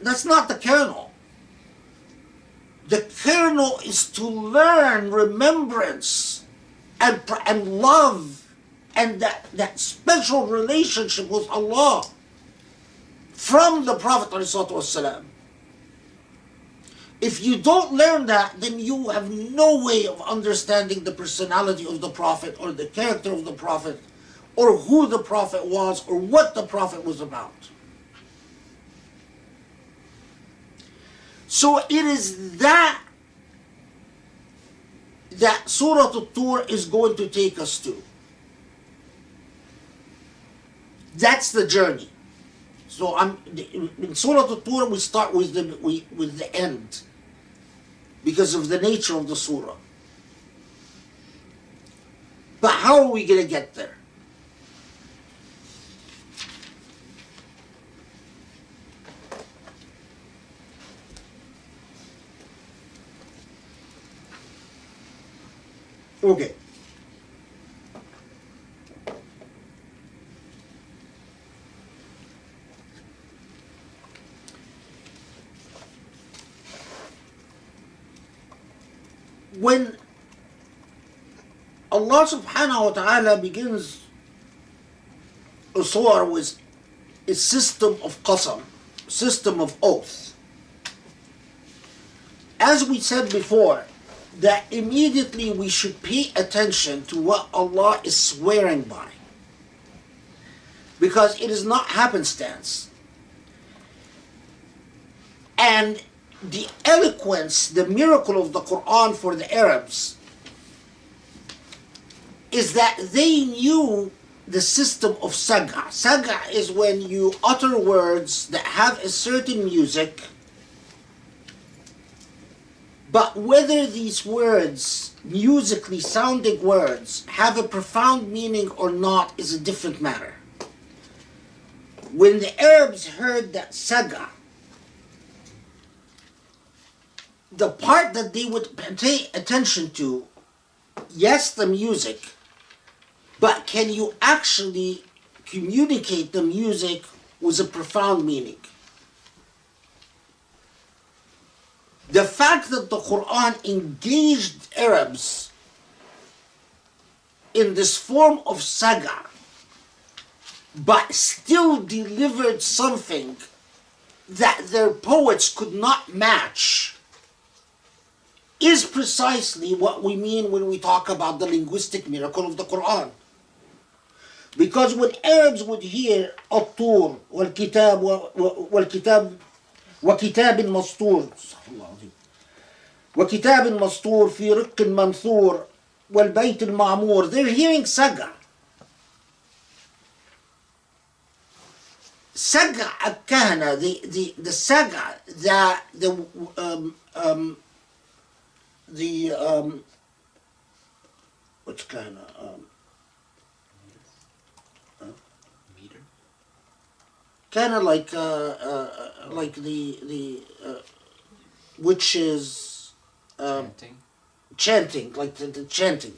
That's not the kernel. The kernel is to learn remembrance and love and that special relationship with Allah from the Prophet ﷺ. If you don't learn that, then you have no way of understanding the personality of the Prophet or the character of the Prophet or who the Prophet was or what the Prophet was about. So it is that Surah Al-Tur is going to take us to. That's the journey. So in Surah Al-Tur we start with the end, because of the nature of the surah. But how are we going to get there? Okay. When Allah subhanahu wa ta'ala begins a surah with a system of qasam, system of oath, as we said before, that immediately we should pay attention to what Allah is swearing by, because it is not happenstance. And the eloquence, the miracle of the Quran for the Arabs is that they knew the system of sag'a. Sag'a is when you utter words that have a certain music, but whether these words, musically sounding words, have a profound meaning or not is a different matter. when the Arabs heard that saga, the part that they would pay attention to, yes, the music, but can you actually communicate the music with a profound meaning? The fact that the Quran engaged Arabs in this form of saga, but still delivered something that their poets could not match, is precisely what we mean when we talk about the linguistic miracle of the Quran. Because when Arabs would hear Al-Tur والكتاب وكتاب مسطور وكتاب مسطور في رق منثور والبيت المعمور, they're hearing saga. Saga al-kahana, the saga, what's kahana? Meter? Kind of like the witches chanting, like the chanting.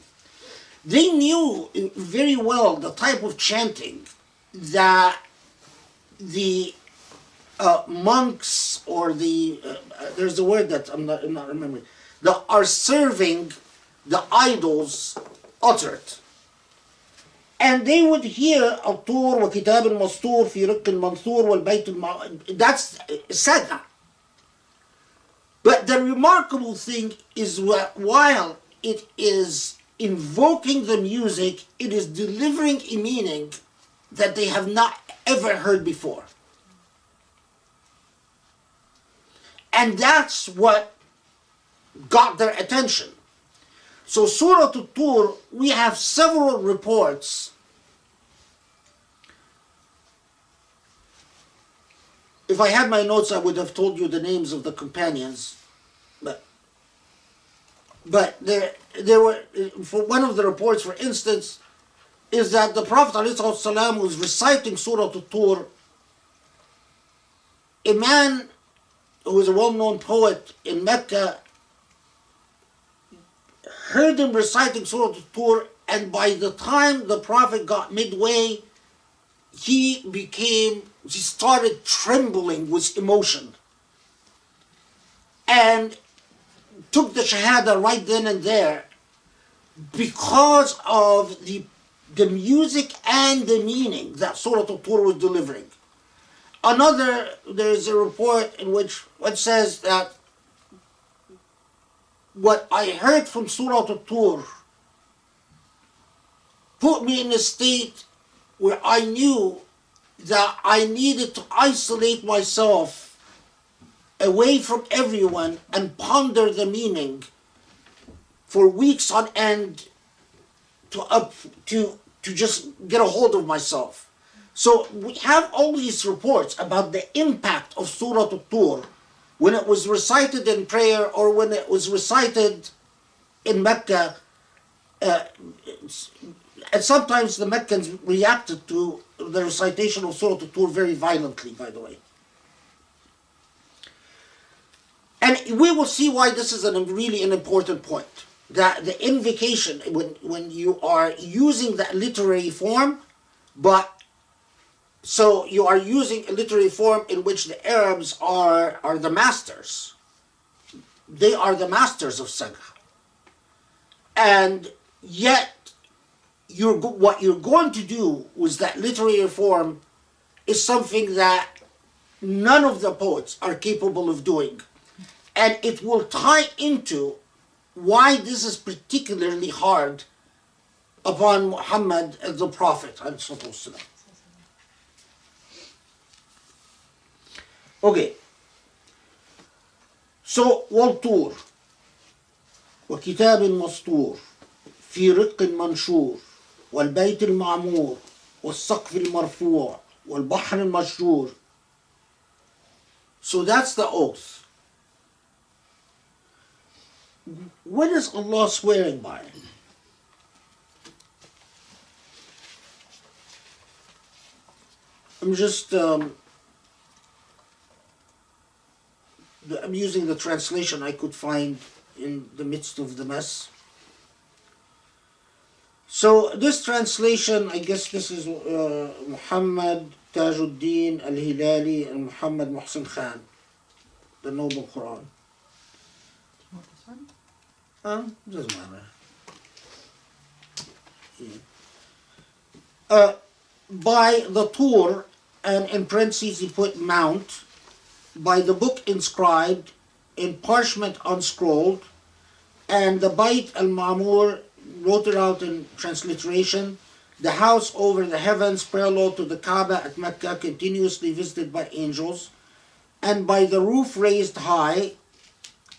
They knew very well the type of chanting that the monks or the there's a word that I'm not remembering, that are serving the idols uttered. And they would hear Al-Tur وكتاب مسطور في رق المنثور والبيت المعمور. That's saga. But the remarkable thing is that while it is invoking the music, it is delivering a meaning that they have not ever heard before. And that's what got their attention. So Surah Al-Tur, we have several reports. If I had my notes, I would have told you the names of the companions. But there were, for one of the reports, for instance, is that the Prophet ﷺ was reciting Surah Al-Tur. A man who was a well-known poet in Mecca heard him reciting Surah Al-Tur, and by the time the Prophet got midway, he started trembling with emotion and took the Shahada right then and there because of the music and the meaning that Surah Al-Tur was delivering. There's a report in which it says that what I heard from Surah Al-Tur put me in a state where I knew that I needed to isolate myself away from everyone and ponder the meaning for weeks on end to just get a hold of myself. So we have all these reports about the impact of Surah Al-Tur when it was recited in prayer or when it was recited in Mecca. And sometimes the Meccans reacted to the recitation of Surah Al-Tur very violently, by the way. And we will see why this is really an important point. That the invocation, when you are using that literary form, so you are using a literary form in which the Arabs are the masters. They are the masters of saga. And yet, what you're going to do with that literary form is something that none of the poets are capable of doing. And it will tie into why this is particularly hard upon Muhammad as the Prophet. Okay. So, Al-Tur وكتاب مسطور في رق منشور والبيت المعمور والسقف المرفوع والبحر المسجور. So that's the oath. What is Allah swearing by? I'm just I'm using the translation I could find in the midst of the mess. So this translation, I guess this is Muhammad Tajuddin Al-Hilali and Muhammad Muhsin Khan, the Noble Quran. Want this one? Doesn't matter. By the Tur, and in parentheses he put mount, by the book inscribed, in parchment unscrolled, and the Bayt al-Ma'mur wrote it out in transliteration, the house over the heavens parallel to the Kaaba at Mecca, continuously visited by angels, and by the roof raised high,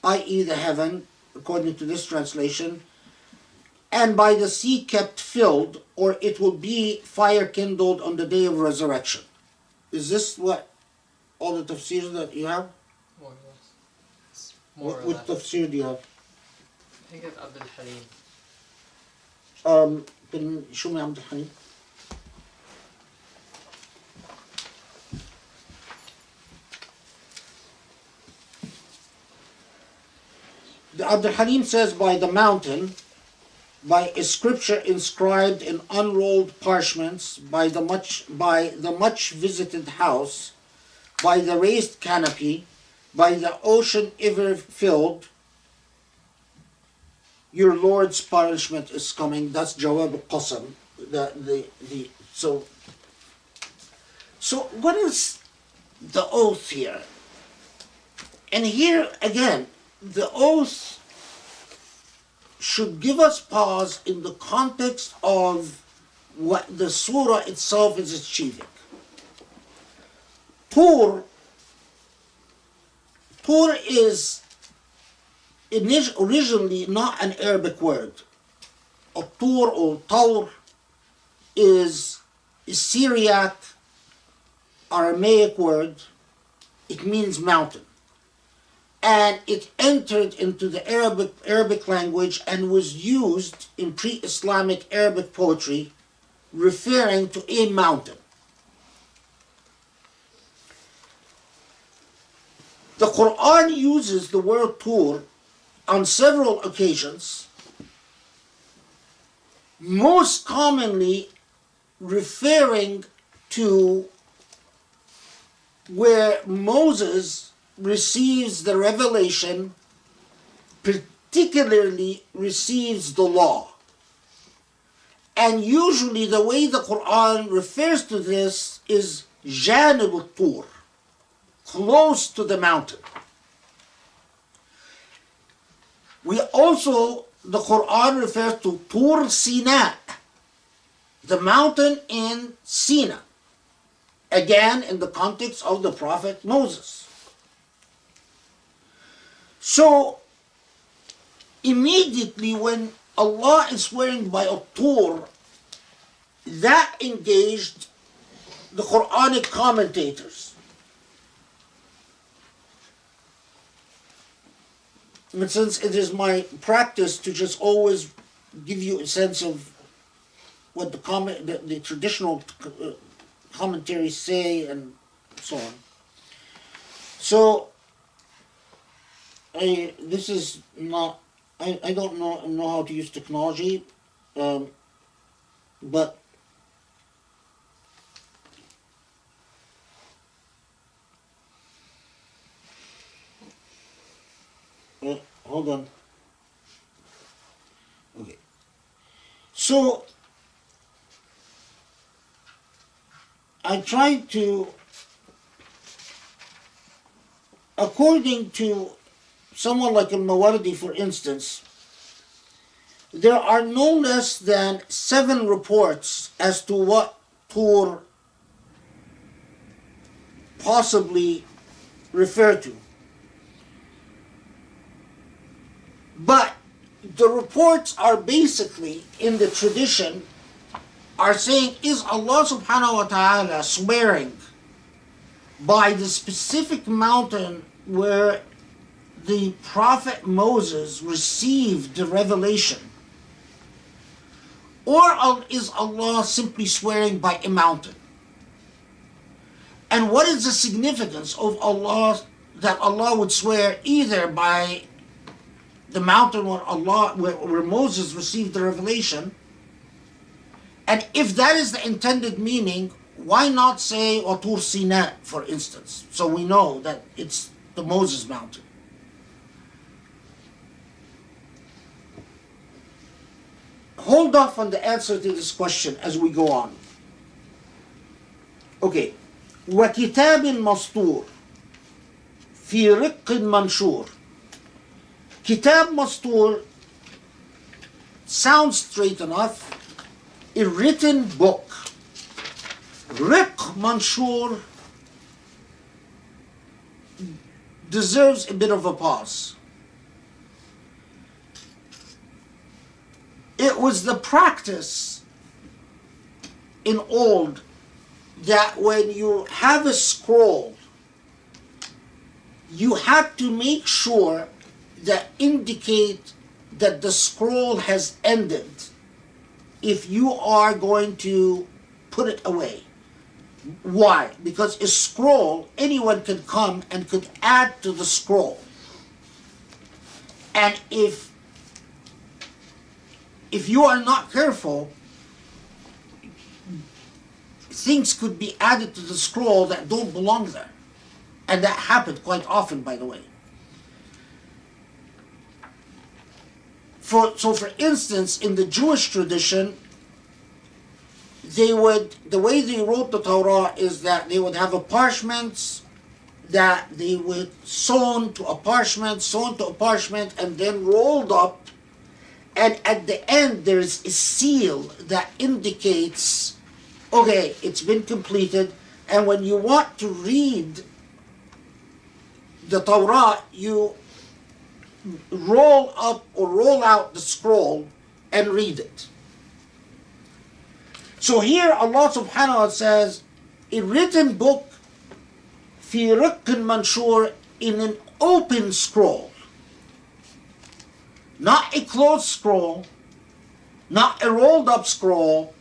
i.e. the heaven, according to this translation, and by the sea kept filled, or it will be fire kindled on the day of resurrection. Is this what all the tafsirs that you have? More or less. It's more or What less. tafsir do you have? I think it's Abdul Halim. Can you show me Abdul Halim? The Abdul Halim says, by the mountain, by a scripture inscribed in unrolled parchments, by the much visited house, by the raised canopy, by the ocean ever filled, your Lord's punishment is coming. That's Jawab al-Qasam. So what is the oath here? And here again, the oath should give us pause in the context of what the surah itself is achieving. Tur is originally not an Arabic word. Al-Tur or Taur is a Syriac Aramaic word. It means mountain. And it entered into the Arabic language and was used in pre-Islamic Arabic poetry referring to a mountain. The Quran uses the word Tur on several occasions, most commonly referring to where Moses receives the revelation, particularly receives the law. And usually the way the Quran refers to this is Janib al-Tur, close to the mountain. The Quran refers to Tur Sina, the mountain in Sina, again in the context of the Prophet Moses. So, immediately when Allah is swearing by Al-Tur, that engaged the Quranic commentators. And since it is my practice to just always give you a sense of what the traditional commentaries say and so on. So, this is not, I don't know how to use technology, but hold on. Okay. So, I tried to, according to someone like al-Mawardi, for instance, there are no less than 7 reports as to what Tur possibly referred to. But the reports are basically, in the tradition, are saying, is Allah subhanahu wa ta'ala swearing by the specific mountain where the Prophet Moses received the revelation? Or is Allah simply swearing by a mountain? And what is the significance of Allah, that Allah would swear either by the mountain where Moses received the revelation, and if that is the intended meaning, why not say Al-Tur Sinai, for instance, so we know that it's the Moses mountain? Hold off on the answer to this question as we go on. Okay. وَكِتَابٍ مَسْطُورٍ فِي رِقٍّ مَنْشُورٍ. Kitab Mastur sounds straight enough. A written book. Riq Manshur deserves a bit of a pause. It was the practice in old that when you have a scroll, you have to make sure that indicate that the scroll has ended if you are going to put it away. Why? Because a scroll, anyone can come and could add to the scroll. And if you are not careful, things could be added to the scroll that don't belong there. And that happened quite often, by the way. So for instance, in the Jewish tradition, the way they wrote the Torah is that they would have a parchment that they would sewn to a parchment, and then rolled up. And at the end, there's a seal that indicates, okay, it's been completed. And when you want to read the Torah, you roll up or roll out the scroll and read it. So here Allah subhanahu wa ta'ala says, a written book, fi riqqin manshur, in an open scroll. Not a closed scroll, not a rolled up scroll,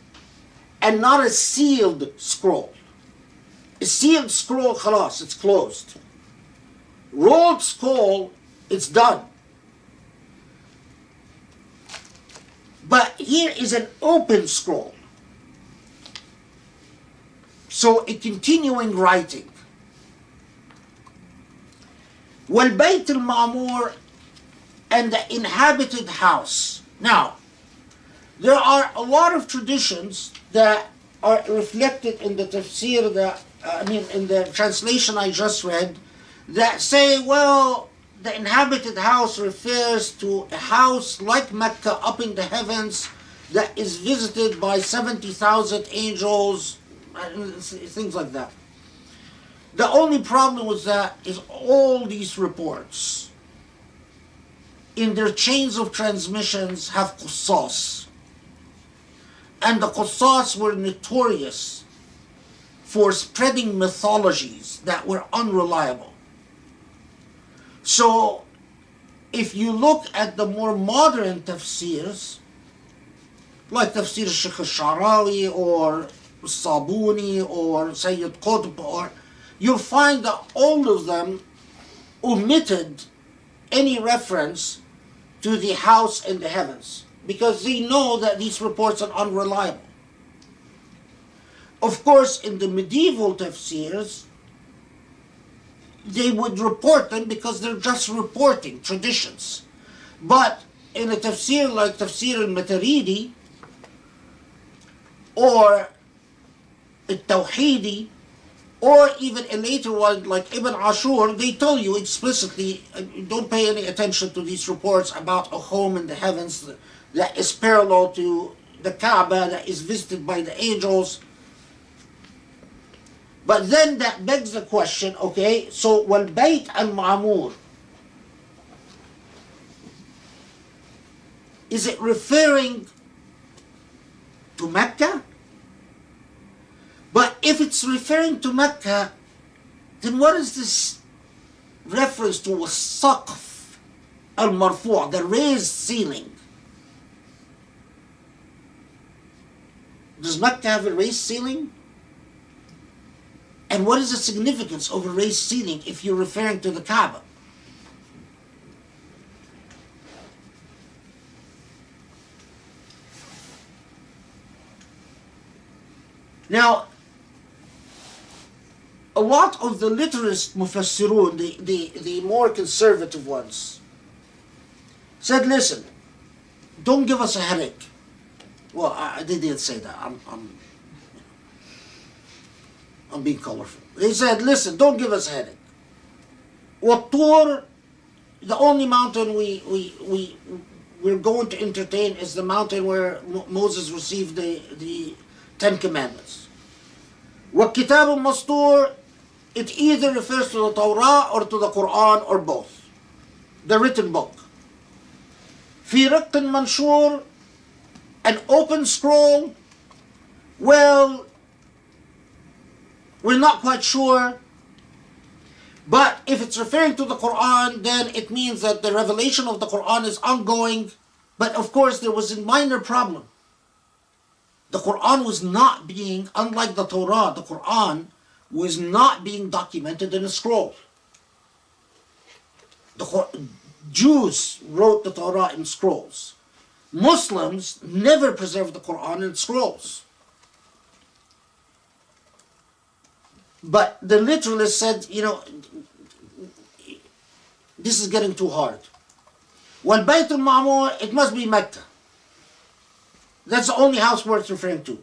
and not a sealed scroll. A sealed scroll, khalas, it's closed. Rolled scroll, it's done. But here is an open scroll. So a continuing writing. وَالْبَيْتِ الْمَعْمُورِ, and the inhabited house. Now, there are a lot of traditions that are reflected in the tafsir, in the translation I just read, that say, well, the inhabited house refers to a house like Mecca up in the heavens that is visited by 70,000 angels, things like that. The only problem with that is all these reports in their chains of transmissions have qussas. And the qussas were notorious for spreading mythologies that were unreliable. So if you look at the more modern tafsirs, like Tafsir Shaykh al-Sha'rawi or Sabuni or Sayyid Qutb, you'll find that all of them omitted any reference to the house in the heavens because they know that these reports are unreliable. Of course, in the medieval tafsirs, they would report them because they're just reporting traditions. But in a tafsir like Tafsir al-Mataridi or al-Tawhidi, or even a later one like Ibn Ashur, they tell you explicitly, don't pay any attention to these reports about a home in the heavens that is parallel to the Kaaba, that is visited by the angels. But then that begs the question, okay, so وَالْبَيْتْ الْمَعْمُورِ, is it referring to Mecca? But if it's referring to Mecca, then what is this reference to السقف المرفوع, the raised ceiling? Does Mecca have a raised ceiling? And what is the significance of a raised ceiling if you're referring to the Kaaba? Now, a lot of the literist mufassirun, the more conservative ones, said, listen, don't give us a headache. Well, they didn't say that. I'm being colorful. They said, listen, don't give us a headache. Al-Tur, the only mountain we're going to entertain is the mountain where Moses received the Ten Commandments. Kitab al-Mastur, it either refers to the Torah or to the Quran or both. The written book. في رق منشور, an open scroll. Well, we're not quite sure. But if it's referring to the Quran, then it means that the revelation of the Quran is ongoing. But of course, there was a minor problem. The Quran was not being, unlike the Torah, the Quran was not being documented in a scroll. Jews wrote the Torah in scrolls. Muslims never preserved the Quran in scrolls. But the literalist said, this is getting too hard. Well, Bayt al-Ma'mur, it must be Mecca. That's the only house worth referring to.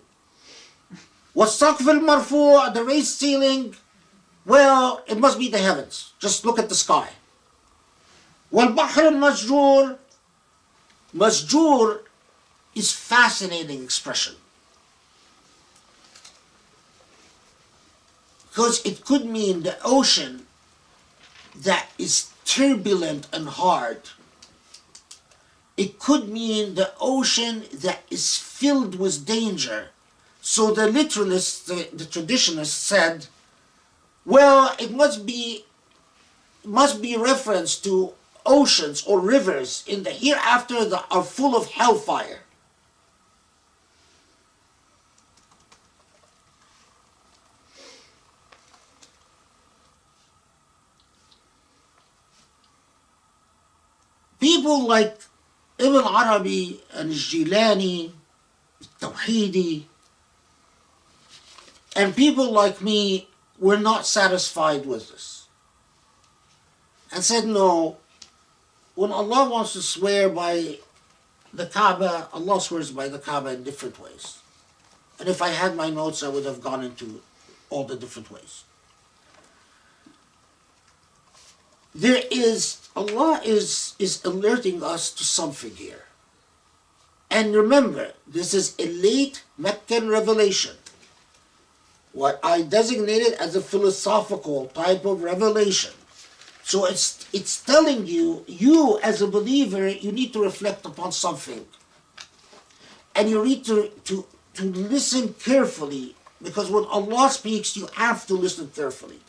Was-Saqf al-Marfu', the raised ceiling, well, it must be the heavens. Just look at the sky. Wal-Bahr al-Masjur, Masjur is fascinating expression. Because it could mean the ocean that is turbulent and hard. It could mean the ocean that is filled with danger. So the literalists, the traditionalists said, well, it must be reference to oceans or rivers in the hereafter that are full of hellfire. People like Ibn Arabi and Jilani, Tawhidi, and people like me were not satisfied with this. And said, no, when Allah wants to swear by the Kaaba, Allah swears by the Kaaba in different ways. And if I had my notes, I would have gone into all the different ways. Allah is alerting us to something here. And remember, this is a late Meccan revelation. What I designated as a philosophical type of revelation. So it's telling you, you as a believer, you need to reflect upon something. And you need to listen carefully, because when Allah speaks, you have to listen carefully.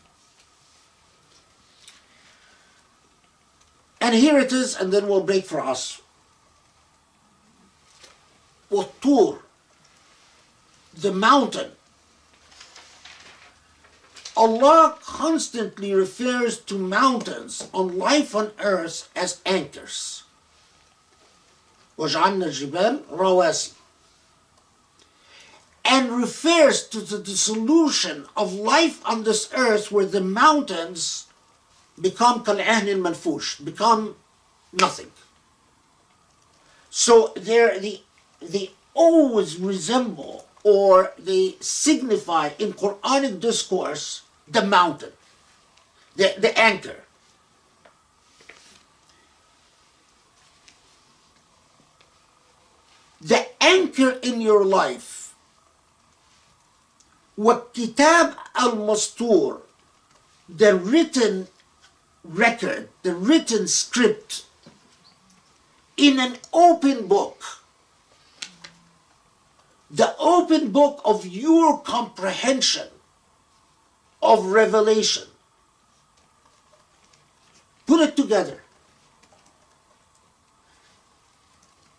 And here it is, and then we'll break for us. Al-Tur, the mountain. Allah constantly refers to mountains on life on earth as anchors. وَجَعَلْنَا الْجِبَالَ رَوَاسِيَ, and refers to the dissolution of life on this earth where the mountains become كالعهن المنفوش, become nothing. So they always resemble, or they signify in Quranic discourse, the mountain, the anchor. The anchor in your life. وَكِتَابْ al-Mastur, the written record, the written script in an open book. The open book of your comprehension of revelation. Put it together.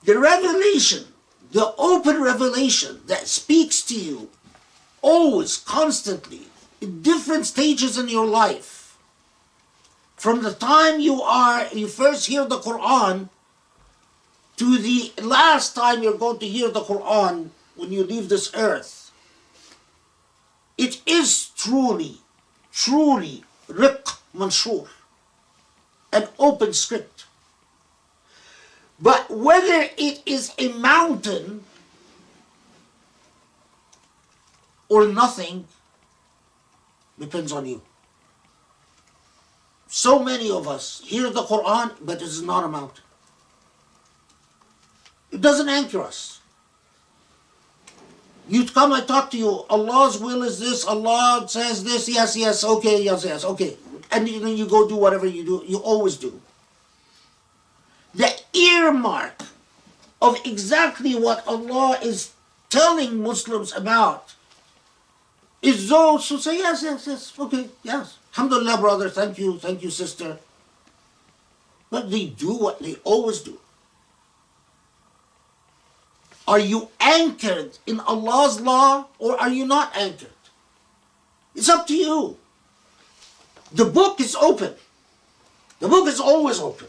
The revelation, the open revelation that speaks to you always, constantly, different stages in your life. From the time you first hear the Quran to the last time you're going to hear the Quran when you leave this earth. It is truly, truly riq manshur, an open script. But whether it is a mountain or nothing depends on you. So many of us hear the Quran, but it is not a mountain. It doesn't anchor us. You come, I talk to you, Allah's will is this, Allah says this, yes, yes, okay, yes, yes, okay. And then you go do whatever you do, you always do. The earmark of exactly what Allah is telling Muslims about is those who say, yes, yes, yes, okay, yes. Alhamdulillah, brother, thank you, sister. But they do what they always do. Are you anchored in Allah's law or are you not anchored? It's up to you. The book is open. The book is always open.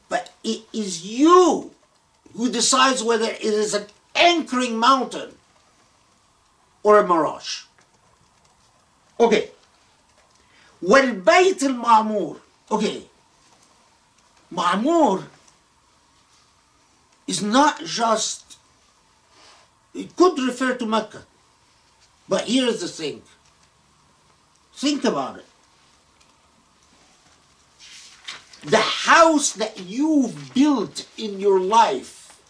But it is you who decides whether it is an anchoring mountain or a mirage. Okay. وَالْبَيْتِ الْمَعْمُورِ. Okay. Ma'mur is not just, it could refer to Mecca. But here's the thing. Think about it. The house that you've built in your life,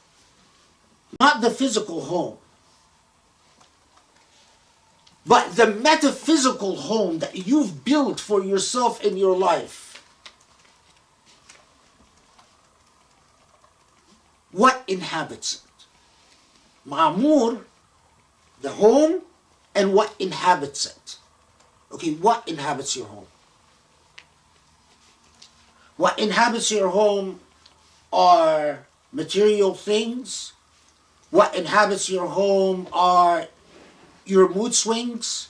not the physical home, but the metaphysical home that you've built for yourself in your life. What inhabits it? Ma'mur, the home, and what inhabits it. Okay, what inhabits your home? What inhabits your home are material things. What inhabits your home are your mood swings.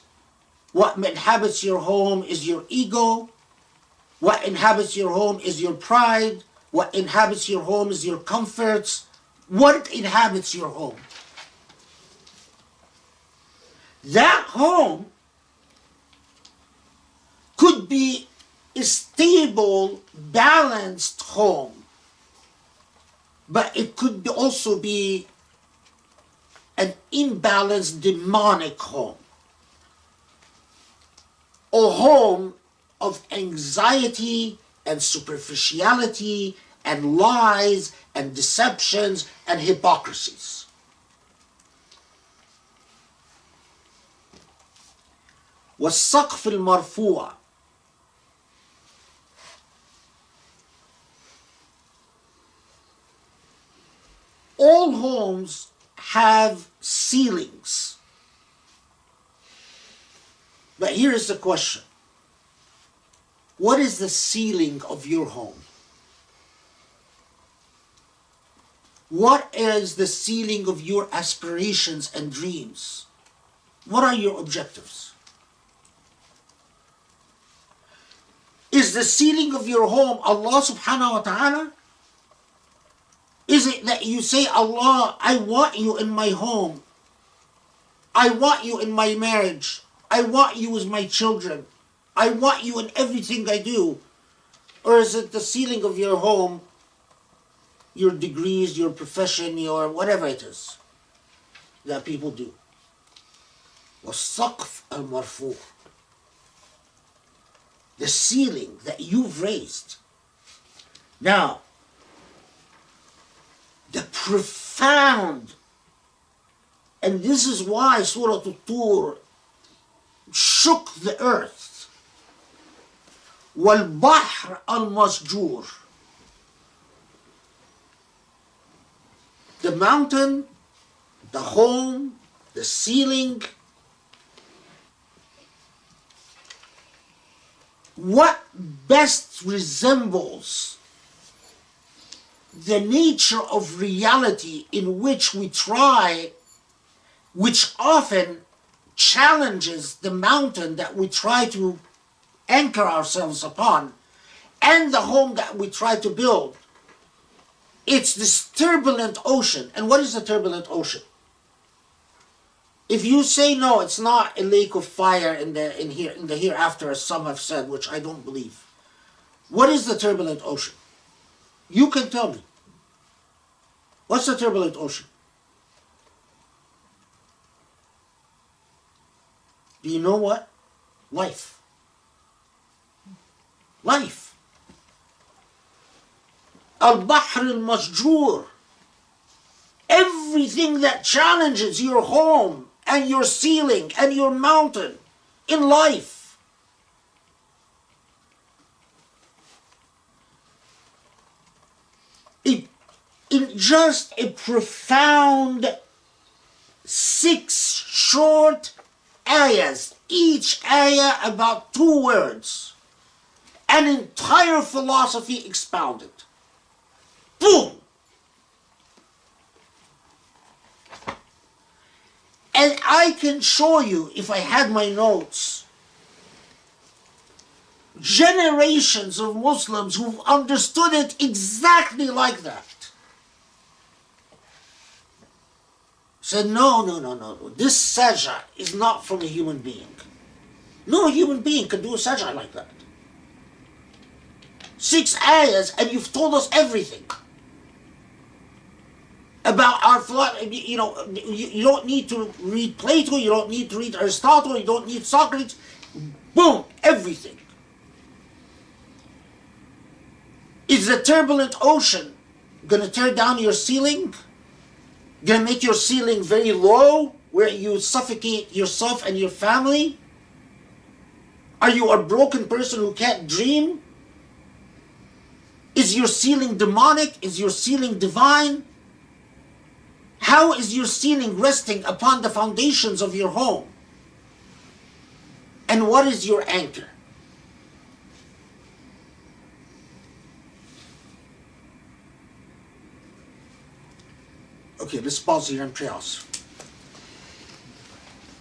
What inhabits your home is your ego. What inhabits your home is your pride. What inhabits your home is your comforts. What inhabits your home? That home could be a stable, balanced home, but it could also be an imbalanced, demonic home. A home of anxiety and superficiality and lies and deceptions and hypocrisies. والسقف المرفوع. All homes have ceilings. But here is the question. What is the ceiling of your home? What is the ceiling of your aspirations and dreams? What are your objectives? Is the ceiling of your home Allah subhanahu wa ta'ala? Is it that you say, Allah, I want you in my home. I want you in my marriage. I want you as my children. I want you in everything I do. Or is it the ceiling of your home, your degrees, your profession, your whatever it is that people do? وَالسَّقْفِ الْمَرْفُوعِ. The ceiling that you've raised. Now, the profound, and this is why Surah Al-Tur shook the earth. وَالْبَحْرِ الْمَسْجُورِ. The mountain, the home, the ceiling. What best resembles the nature of reality in which we try, which often challenges the mountain that we try to anchor ourselves upon and the home that we try to build. It's this turbulent ocean. And what is the turbulent ocean? If you say no, it's not a lake of fire in the hereafter, as some have said, which I don't believe. What is the turbulent ocean? You can tell me. What's the turbulent ocean? Do you know what? Life. Life. Al-Bahr al-Masjoor. Everything that challenges your home and your ceiling and your mountain in life. In just a profound 6 short ayahs, each ayah about 2 words, an entire philosophy expounded. Boom! And I can show you, if I had my notes, generations of Muslims who've understood it exactly like that. Said, no. This sajda is not from a human being. No human being can do a sajda like that. 6 ayahs, and you've told us everything about our philosophy. You know, you don't need to read Plato, you don't need to read Aristotle, you don't need Socrates. Boom, everything. Is the turbulent ocean going to tear down your ceiling? Going to make your ceiling very low, where you suffocate yourself and your family? Are you a broken person who can't dream? Is your ceiling demonic? Is your ceiling divine? How is your ceiling resting upon the foundations of your home? And what is your anchor? Okay, let's pause here and pray also.